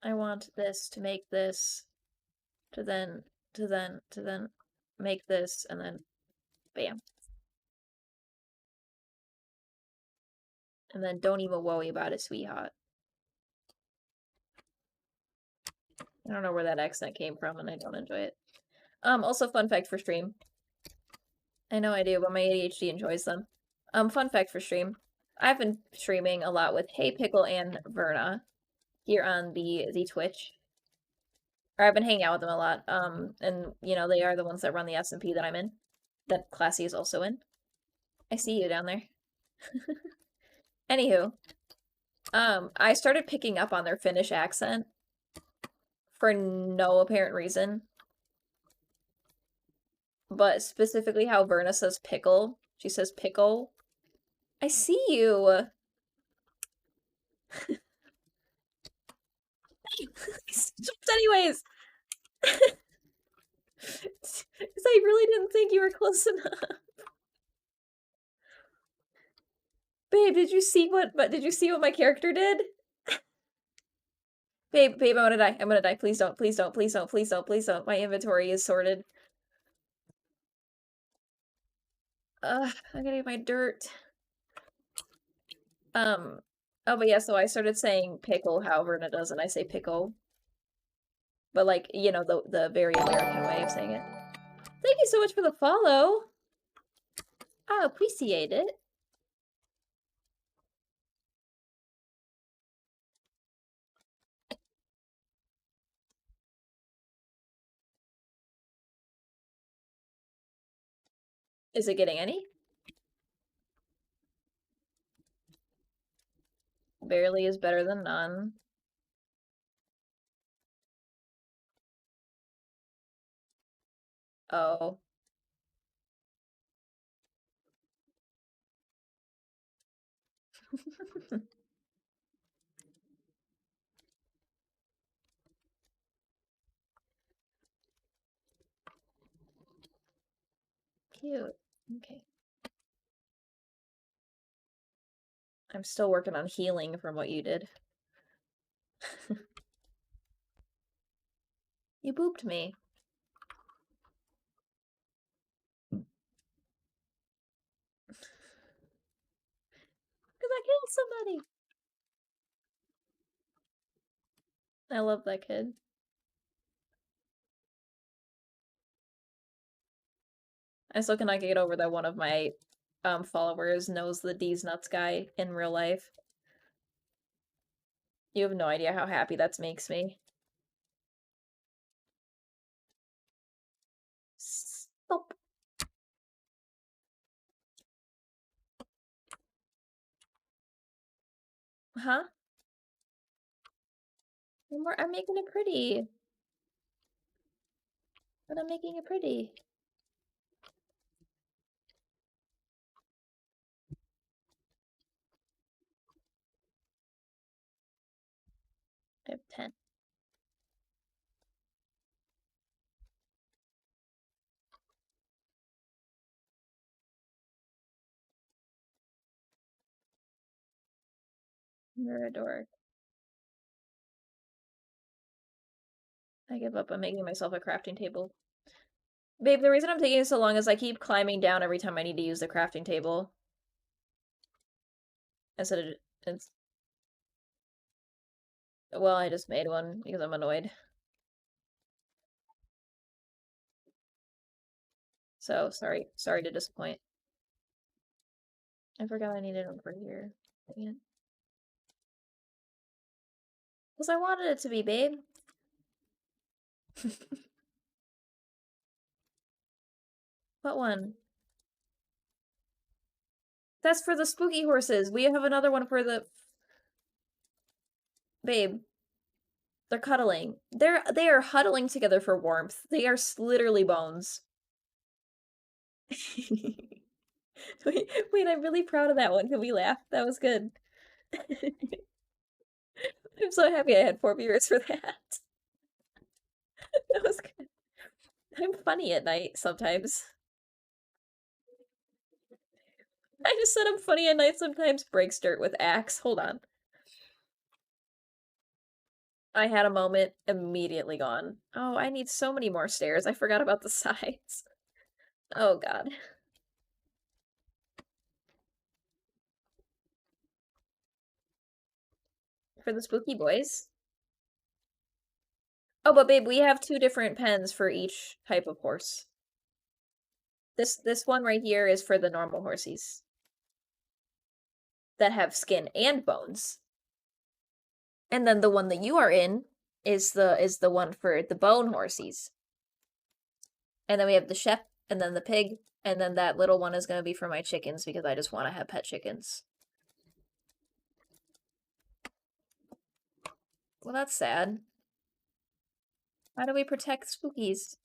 I want this to make this, to then make this, and then bam. And then don't even worry about it, sweetheart. I don't know where that accent came from, and I don't enjoy it. Also fun fact for stream. I know I do, but my ADHD enjoys them. Fun fact for stream. I've been streaming a lot with Hey Pickle and Verna here on the Twitch. Or I've been hanging out with them a lot. And you know, they are the ones that run the SMP that I'm in. That Classy is also in. I see you down there. Anywho, I started picking up on their Finnish accent for no apparent reason, but specifically how Verna says pickle. She says pickle. I see you. Anyways, because I really didn't think you were close enough. Babe, did you see what my character did? Babe, I'm gonna die. I'm gonna die. Please don't, please don't, please don't, please don't, please don't. My inventory is sorted. I gotta get my dirt. Oh, but yeah, so I started saying pickle how Verna does, and I say pickle. But like, you know, the very American way of saying it. Thank you so much for the follow. I appreciate it. Is it getting any? Barely is better than none. Oh. Cute. Okay. I'm still working on healing from what you did. You booped me. Because I killed somebody. I love that kid. I still cannot get over that one of my followers knows the D's Nuts guy in real life. You have no idea how happy that makes me. Stop. Huh? I'm making it pretty. But I'm making it pretty. I have 10. You're a dork. I give up on making myself a crafting table. Babe, the reason I'm taking so long is I keep climbing down every time I need to use the crafting table. Instead of it's well, I just made one because I'm annoyed. So sorry to disappoint. I forgot I needed one for here. Because I wanted it to be, babe. What one? That's for the spooky horses. We have another one for the babe. They're cuddling. They are huddling together for warmth. They are literally bones. Wait, I'm really proud of that one. Can we laugh? That was good. I'm so happy I had 4 viewers for that. That was good. I'm funny at night sometimes. I just said I'm funny at night sometimes. Breaks dirt with axe. Hold on. I had a moment, immediately gone. Oh, I need so many more stairs. I forgot about the sides. Oh god. For the spooky boys. Oh, but babe, we have 2 different pens for each type of horse. This one right here is for the normal horsies that have skin and bones. And then the one that you are in is the one for the bone horsies. And then we have the chef and then the pig, and then that little one is going to be for my chickens because I just want to have pet chickens. Well, that's sad. How do we protect spookies?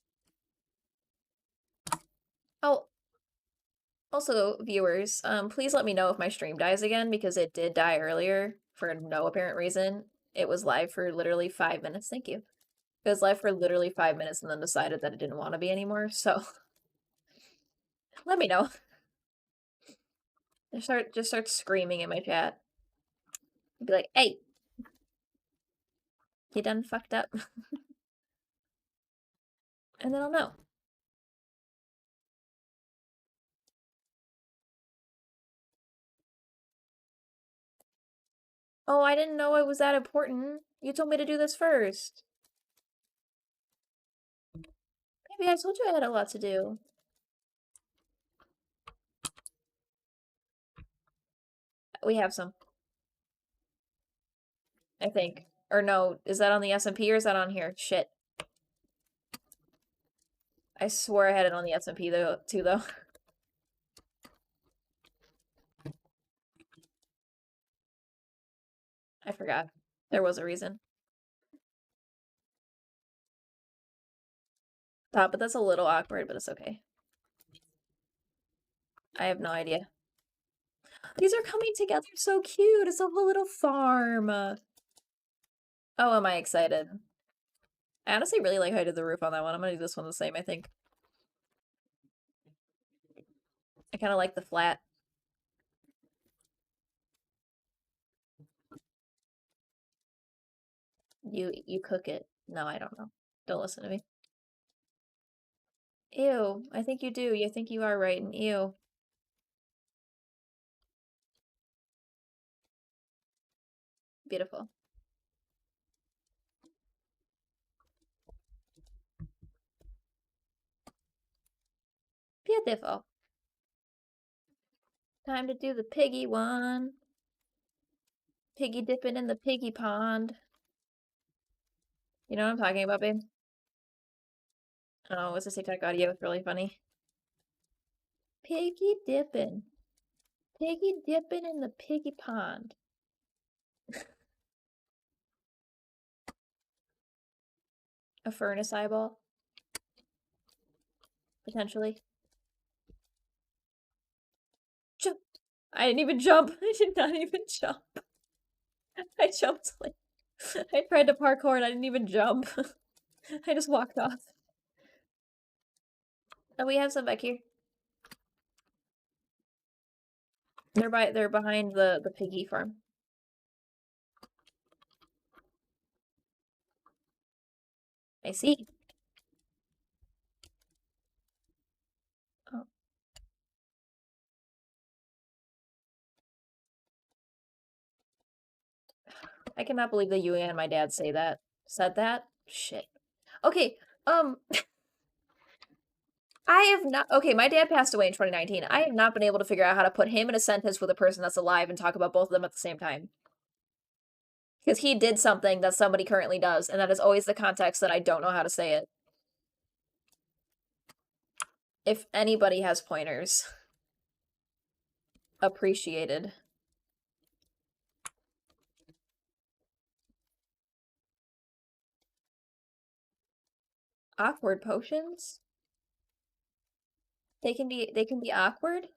Oh, also, viewers, please let me know if my stream dies again because it did die earlier for no apparent reason. It was live for literally 5 minutes. Thank you. It was live for literally 5 minutes and then decided that it didn't want to be anymore, so let me know. Just start screaming in my chat. Be like, hey, you done fucked up? And then I'll know. Oh, I didn't know it was that important. You told me to do this first. Maybe I told you I had a lot to do. We have some. I think. Or no, is that on the SMP or is that on here? Shit. I swore I had it on the SMP though, too, though. I forgot. There was a reason. But that's a little awkward, but it's okay. I have no idea. These are coming together so cute. It's a whole little farm. Oh, am I excited? I honestly really like how I did the roof on that one. I'm gonna do this one the same, I think. I kind of like the flat. You cook it. No, I don't know. Don't listen to me. Ew. I think you do. I think you are right. And ew. Beautiful. Beautiful. Time to do the piggy one. Piggy dipping in the piggy pond. You know what I'm talking about, babe? Oh, it's a TikTok audio. It's really funny. Piggy dipping. Piggy dipping in the piggy pond. A furnace eyeball. Potentially. Jump! I didn't even jump. I did not even jump. I jumped like... I tried to parkour and I didn't even jump. I just walked off. Oh, we have some back here. They're behind the piggy farm. I see. Oh. I cannot believe that you and my dad said that. Shit. Okay, I have not. Okay, my dad passed away in 2019. I have not been able to figure out how to put him in a sentence with a person that's alive and talk about both of them at the same time. Because he did something that somebody currently does, and that is always the context that I don't know how to say it. If anybody has pointers, appreciated. Awkward potions? They can be awkward?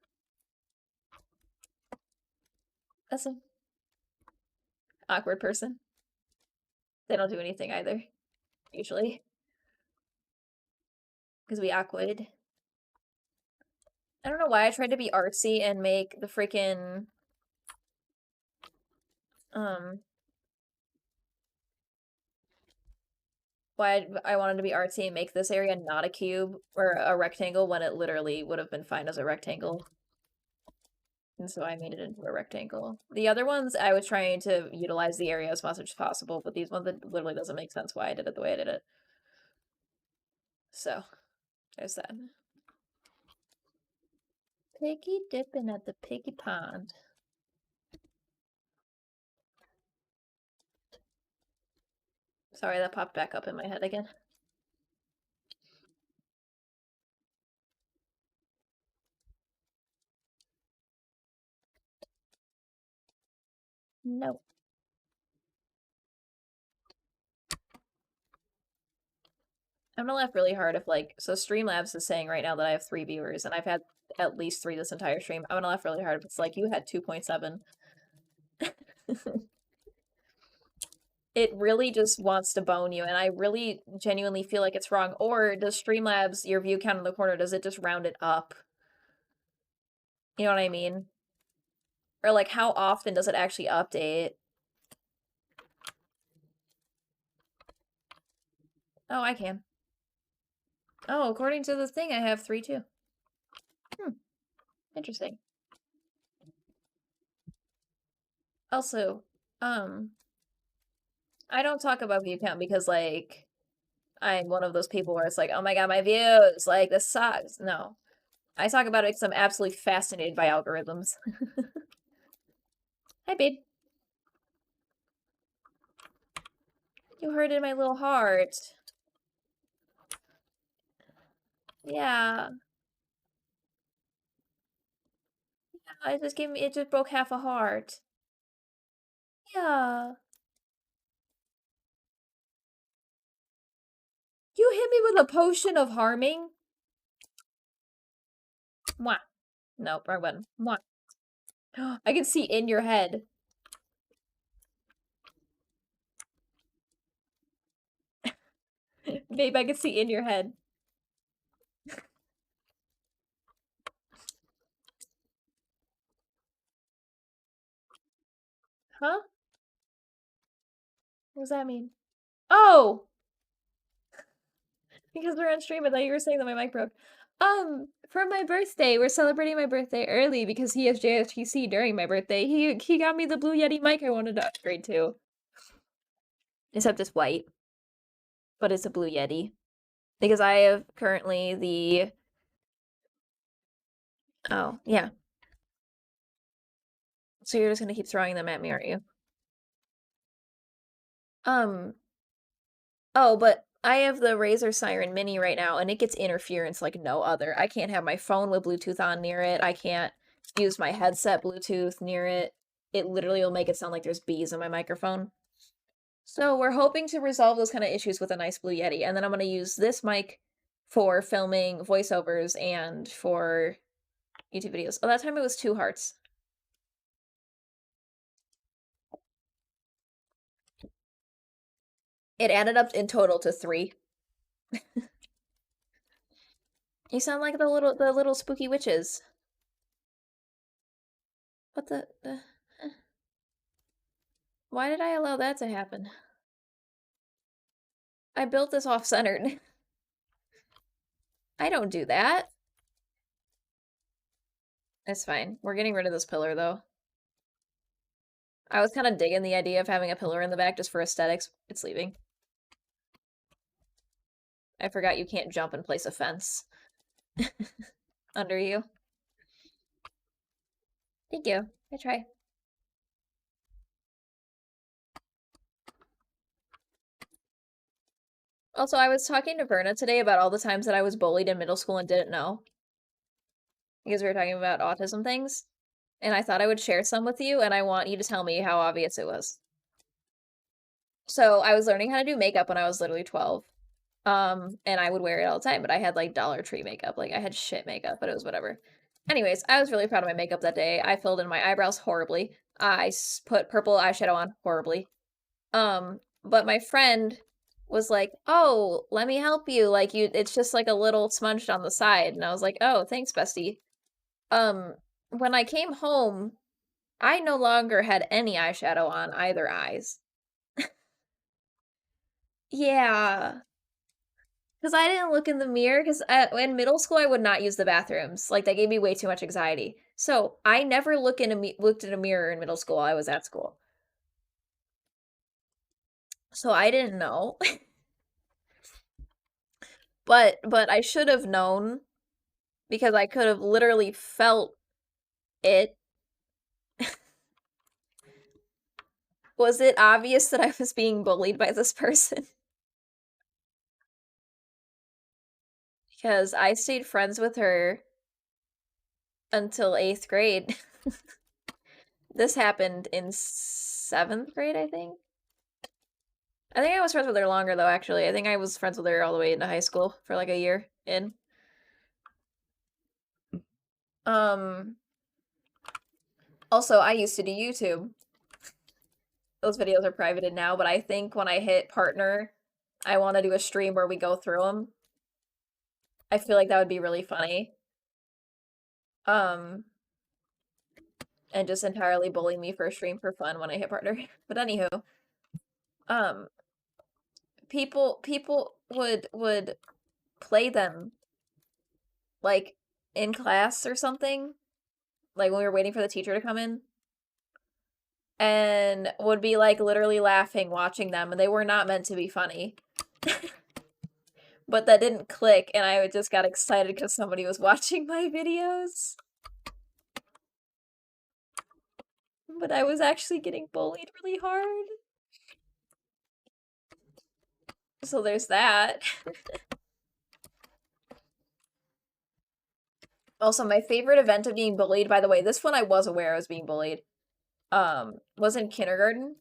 That's an awkward person. They don't do anything either, usually. Because we awkward. I don't know why I tried to be artsy and make the freaking why I wanted to be artsy and make this area not a cube or a rectangle when it literally would have been fine as a rectangle. And so I made it into a rectangle. The other ones, I was trying to utilize the area as much as possible, but these ones, it literally doesn't make sense why I did it the way I did it. So, there's that. Piggy dipping at the piggy pond. Sorry, that popped back up in my head again. No. I'm gonna laugh really hard if like so Streamlabs is saying right now that I have 3 viewers and I've had at least 3 this entire stream. I'm gonna laugh really hard if it's like you had 2.7. It really just wants to bone you, and I really genuinely feel like it's wrong. Or does Streamlabs, your view count in the corner, does it just round it up? You know what I mean? Or like how often does it actually update? Oh, I can. Oh, according to the thing, I have 3 too. Interesting. Also, I don't talk about view count because like I'm one of those people where it's like, oh my god, my views, like this sucks. No. I talk about it because I'm absolutely fascinated by algorithms. Hi, babe. You hurted my little heart. Yeah. It just gave me, it just broke half a heart. Yeah. You hit me with a potion of harming? Mwah. Nope, wrong button. Mwah. I can see in your head. Babe, I can see in your head. Huh? What does that mean? Oh! Because we're on stream, I thought you were saying that my mic broke. For my birthday, we're celebrating my birthday early because he has JSTC during my birthday. He got me the Blue Yeti mic I wanted to upgrade to. Except it's white, but it's a Blue Yeti. Because I have currently the... Oh, yeah. So you're just gonna keep throwing them at me, aren't you? Um, oh, but I have the Razer Siren Mini right now, and it gets interference like no other. I can't have my phone with Bluetooth on near it. I can't use my headset Bluetooth near it. It literally will make it sound like there's bees in my microphone. So we're hoping to resolve those kind of issues with a nice Blue Yeti, and then I'm going to use this mic for filming voiceovers and for YouTube videos. Oh, that time it was 2 hearts. It added up in total to 3. You sound like the little spooky witches. What the Why did I allow that to happen? I built this off-centered. I don't do that. It's fine. We're getting rid of this pillar, though. I was kind of digging the idea of having a pillar in the back just for aesthetics. It's leaving. I forgot you can't jump and place a fence under you. Thank you. I try. Also, I was talking to Verna today about all the times that I was bullied in middle school and didn't know. Because we were talking about autism things. And I thought I would share some with you, and I want you to tell me how obvious it was. So I was learning how to do makeup when I was literally 12. And I would wear it all the time, but I had like Dollar Tree makeup. Like I had shit makeup, but it was whatever. Anyways, I was really proud of my makeup that day. I filled in my eyebrows horribly. I put purple eyeshadow on horribly. But my friend was like, "Oh, let me help you. Like it's just like a little smudged on the side." And I was like, "Oh, thanks, bestie." Um, when I came home, I no longer had any eyeshadow on either eyes. Yeah. Because I didn't look in the mirror, because in middle school I would not use the bathrooms. Like, that gave me way too much anxiety. So I never looked in a mirror in middle school while I was at school. So I didn't know. But I should have known, because I could have literally felt it. Was it obvious that I was being bullied by this person? Because I stayed friends with her until 8th grade. This happened in 7th grade, I think. I think I was friends with her longer though, actually. I think I was friends with her all the way into high school for like a year in. Um, Also, I used to do YouTube. Those videos are privated now, but I think when I hit partner, I want to do a stream where we go through them. I feel like that would be really funny. Um, and just entirely bully me for a stream for fun when I hit partner. But anywho, um, people would play them like in class or something, like when we were waiting for the teacher to come in, and would be like literally laughing watching them, and they were not meant to be funny. But that didn't click, and I just got excited because somebody was watching my videos. But I was actually getting bullied really hard. So there's that. Also, my favorite event of being bullied, by the way, this one I was aware I was being bullied, was in kindergarten.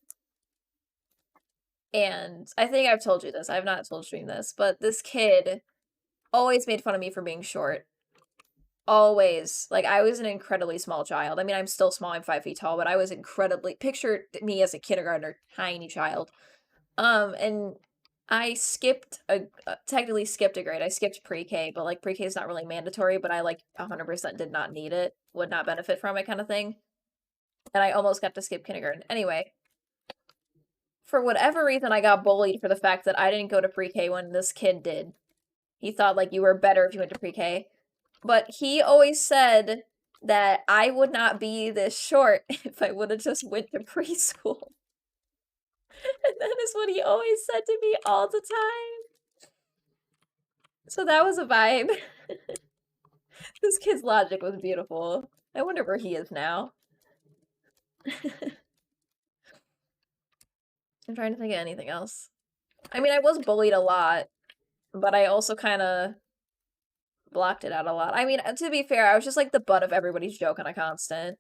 And I think I've told you this. I've not told Stream this, but this kid always made fun of me for being short. Always. Like, I was an incredibly small child. I mean, I'm still small. I'm 5 feet tall, but I was incredibly... Picture me as a kindergartner, tiny child. And I skipped technically skipped a grade. I skipped pre-K, but like pre-K is not really mandatory, but I like 100% did not need it, would not benefit from it kind of thing. And I almost got to skip kindergarten. Anyway, for whatever reason, I got bullied for the fact that I didn't go to pre-K when this kid did. He thought like you were better if you went to pre-K. But he always said that I would not be this short if I would have just went to preschool. And that is what he always said to me all the time. So that was a vibe. This kid's logic was beautiful. I wonder where he is now. I'm trying to think of anything else. I mean, I was bullied a lot, but I also kind of blocked it out a lot. I mean, to be fair, I was just like the butt of everybody's joke on a constant.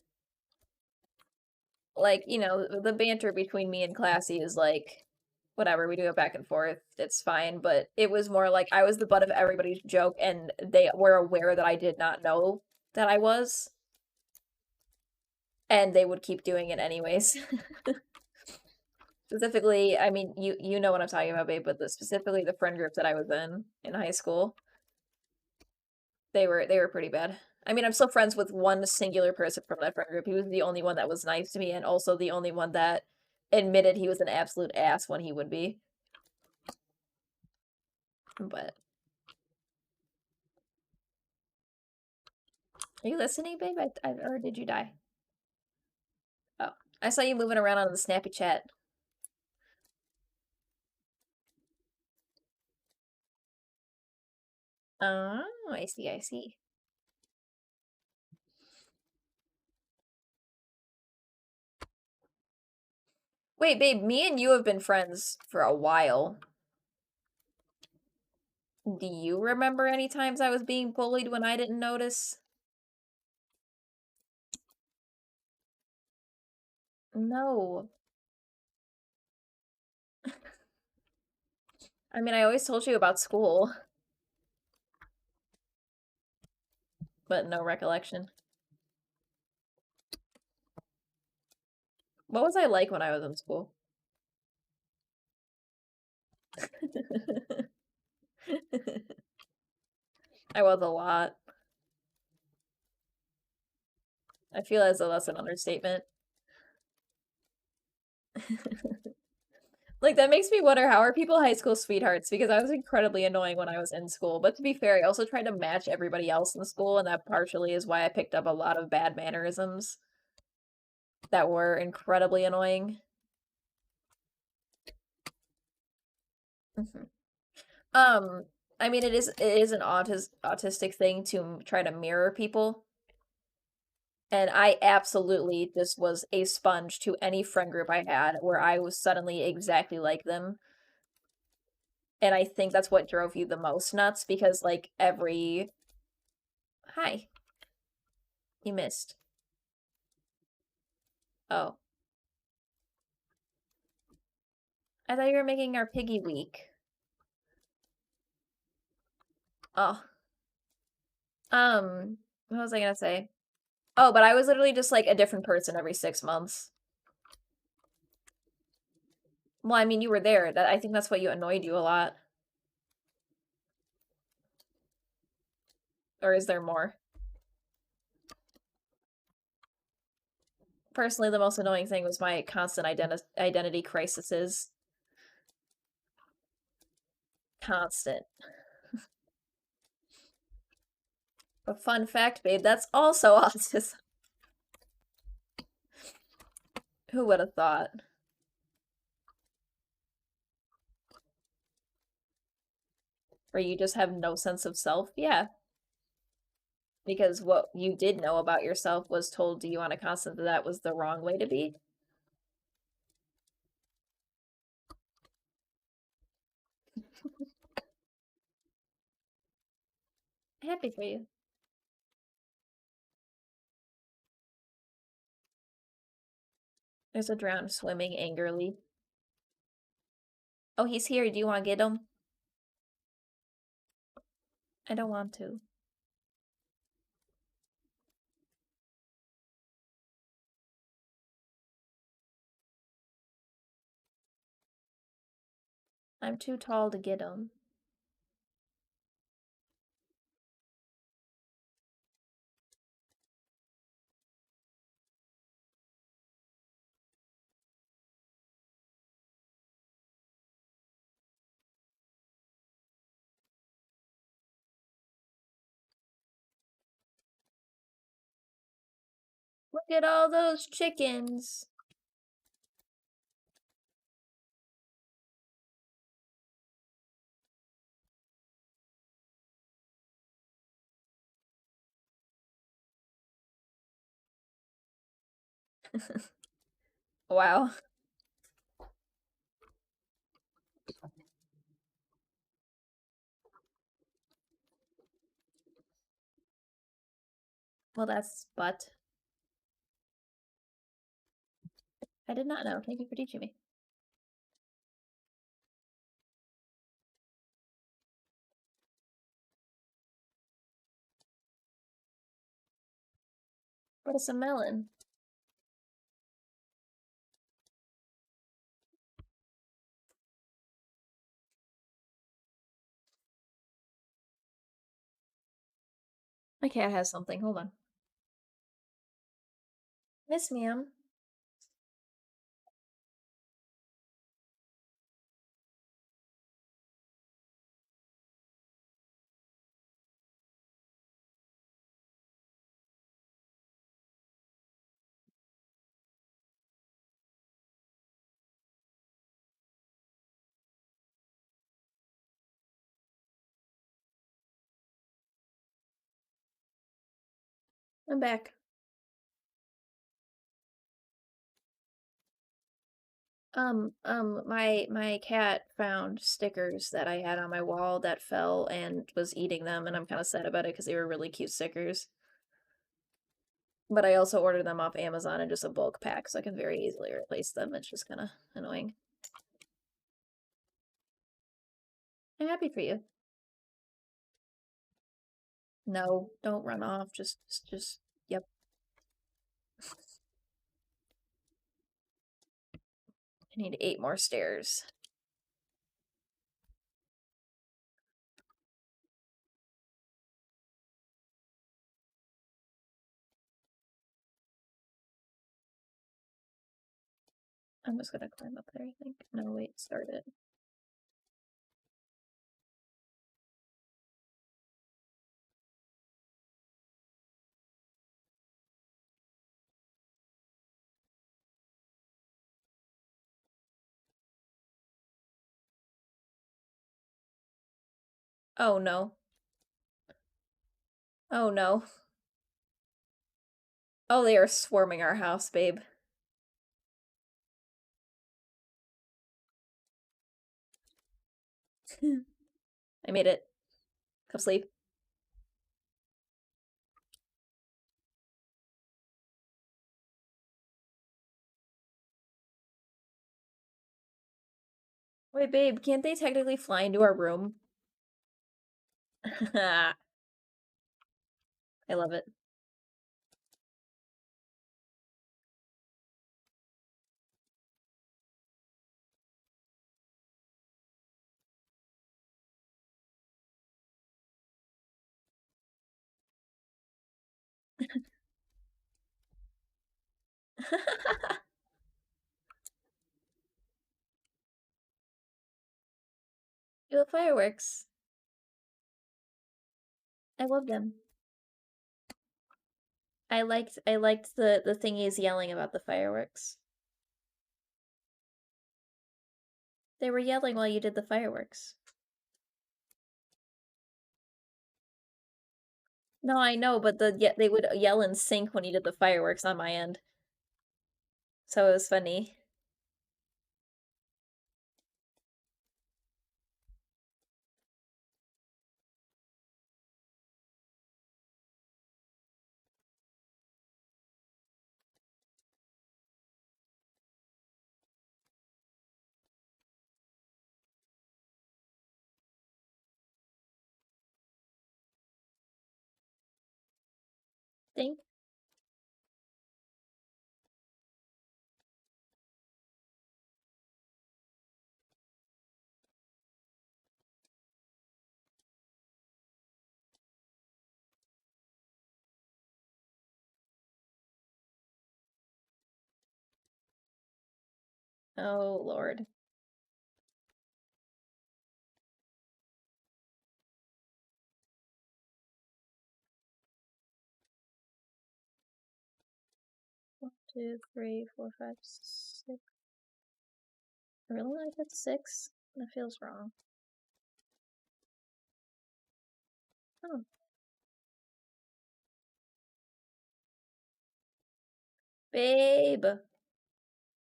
Like, you know, the banter between me and Classy is like, whatever, we do it back and forth, it's fine, but it was more like I was the butt of everybody's joke, and they were aware that I did not know that I was, and they would keep doing it anyways. Specifically, I mean, you know what I'm talking about, babe, but specifically the friend group that I was in high school, they were pretty bad. I mean, I'm still friends with one singular person from that friend group. He was the only one that was nice to me, and also the only one that admitted he was an absolute ass when he would be. But are you listening, babe? Or did you die? Oh, I saw you moving around on the snappy chat. Oh, I see, I see. Wait, babe, me and you have been friends for a while. Do you remember any times I was being bullied when I didn't notice? No. I mean, I always told you about school, but no recollection. What was I like when I was in school? I was a lot. I feel as though that's an understatement. Like, that makes me wonder, how are people high school sweethearts? Because I was incredibly annoying when I was in school. But to be fair, I also tried to match everybody else in school, and that partially is why I picked up a lot of bad mannerisms that were incredibly annoying. Mhm. Um, I mean, it is an autistic thing to try to mirror people. And I absolutely just was a sponge to any friend group I had where I was suddenly exactly like them. And I think that's what drove you the most nuts because, like, every. Hi, you missed. Oh. I thought you were making our piggy week. Oh. What was I gonna say? Oh, but I was literally just like a different person every 6 months. Well, I mean, you were there. I think that's what you annoyed you a lot. Or is there more? Personally, the most annoying thing was my constant identity crises. Constant. But fun fact, babe, that's also autism. Who would have thought? Where you just have no sense of self? Yeah. Because what you did know about yourself was told to you on a constant that that was the wrong way to be. Happy for you. There's a drowned swimming angrily. Oh, he's here. Do you want to get him? I don't want to. I'm too tall to get him. Look at all those chickens. Wow. Well, that's but. I did not know. Thank you for teaching me. What is a melon? My cat has something. Hold on. Miss ma'am. I'm back. My cat found stickers that I had on my wall that fell and was eating them, and I'm kind of sad about it because they were really cute stickers. But I also ordered them off Amazon in just a bulk pack, so I can very easily replace them. It's just kind of annoying. I'm happy for you. No, don't run off. Yep. I need 8 more stairs. I'm just gonna climb up there, I think. No, wait, start it. Oh no. Oh no. Oh, they are swarming our house, babe. I made it. Come sleep. Wait, babe, can't they technically fly into our room? I love it. The fireworks. I love them. I liked the thingies yelling about the fireworks. They were yelling while you did the fireworks. No, I know, but they would yell in sync when you did the fireworks on my end. So it was funny. Think. Oh, Lord. 1, 2, 3, 4, 5, 6. Really? I got 6? That feels wrong. Oh. Babe!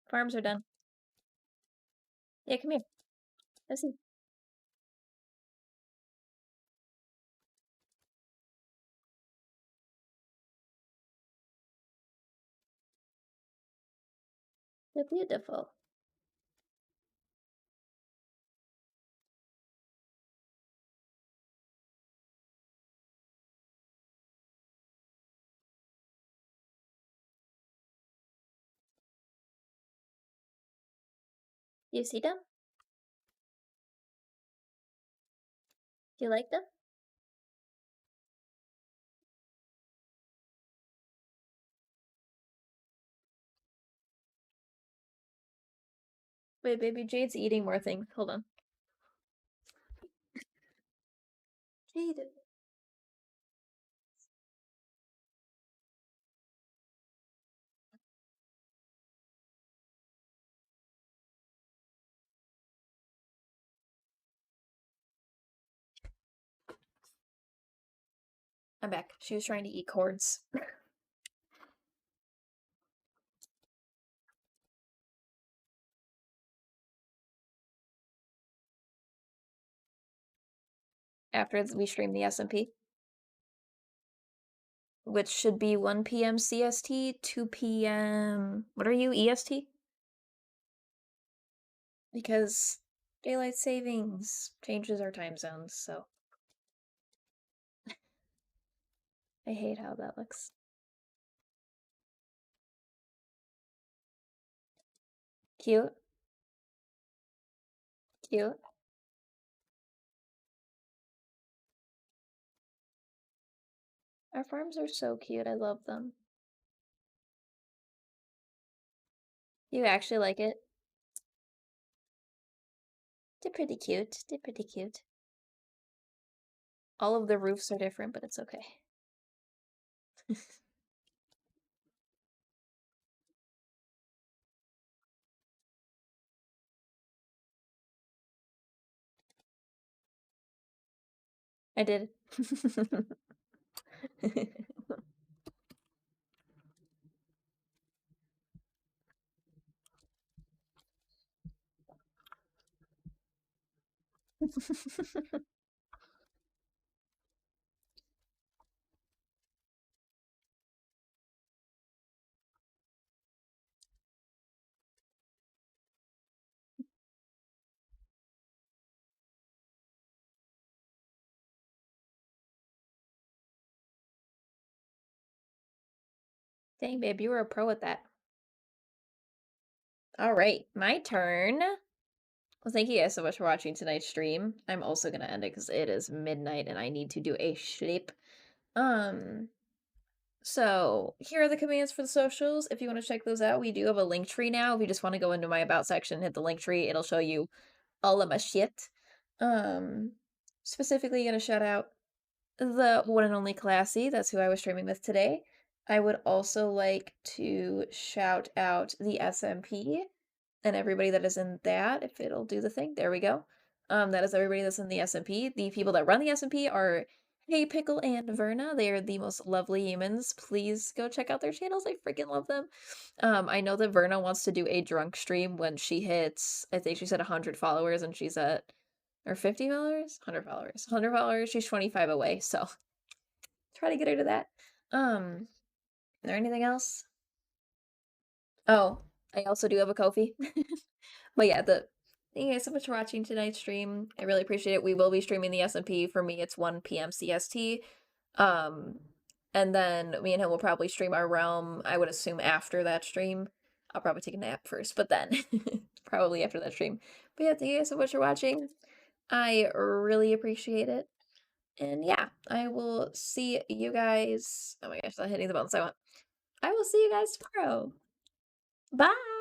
Farms are done. Yeah, come here. Let's see. They're beautiful. You see them? Do you like them? Wait, baby, Jade's eating more things. Hold on. Jade. I'm back. She was trying to eat cords. After we stream the SMP, which should be 1 p.m. CST, 2 p.m. What are you, EST? Because daylight savings changes our time zones, so I hate how that looks. Cute. Cute. Our farms are so cute. I love them. You actually like it? They're pretty cute. They're pretty cute. All of the roofs are different, but it's okay. I did. Dang, babe, you were a pro at that. All right, my turn. Well, thank you guys so much for watching tonight's stream. I'm also gonna end it because it is midnight and I need to do a sleep. Um, so here are the commands for the socials. If you want to check those out, we do have a link tree now. If you just want to go into my about section, hit the link tree, it'll show you all of my shit. Um, Specifically gonna shout out the one and only Classy. That's who I was streaming with today. I would also like to shout out the SMP and everybody that is in that, if it'll do the thing. There we go. That is everybody that's in the SMP. The people that run the SMP are Hey Pickle and Verna. They are the most lovely humans. Please go check out their channels. I freaking love them. I know that Verna wants to do a drunk stream when she hits, I think she said 100 followers and she's at, or 50 followers? 100 followers. 100 followers, she's 25 away, so try to get her to that. Is there anything else? Oh, I also do have a Kofi. But yeah, thank you guys so much for watching tonight's stream. I really appreciate it. We will be streaming the SMP. For me, it's 1 p.m. CST. Um, and then me and him will probably stream our realm, I would assume after that stream. I'll probably take a nap first, but then probably after that stream. But yeah, thank you guys so much for watching. I really appreciate it. And yeah, I will see you guys. Oh my gosh, I'm hitting the buttons I want. I will see you guys tomorrow. Bye.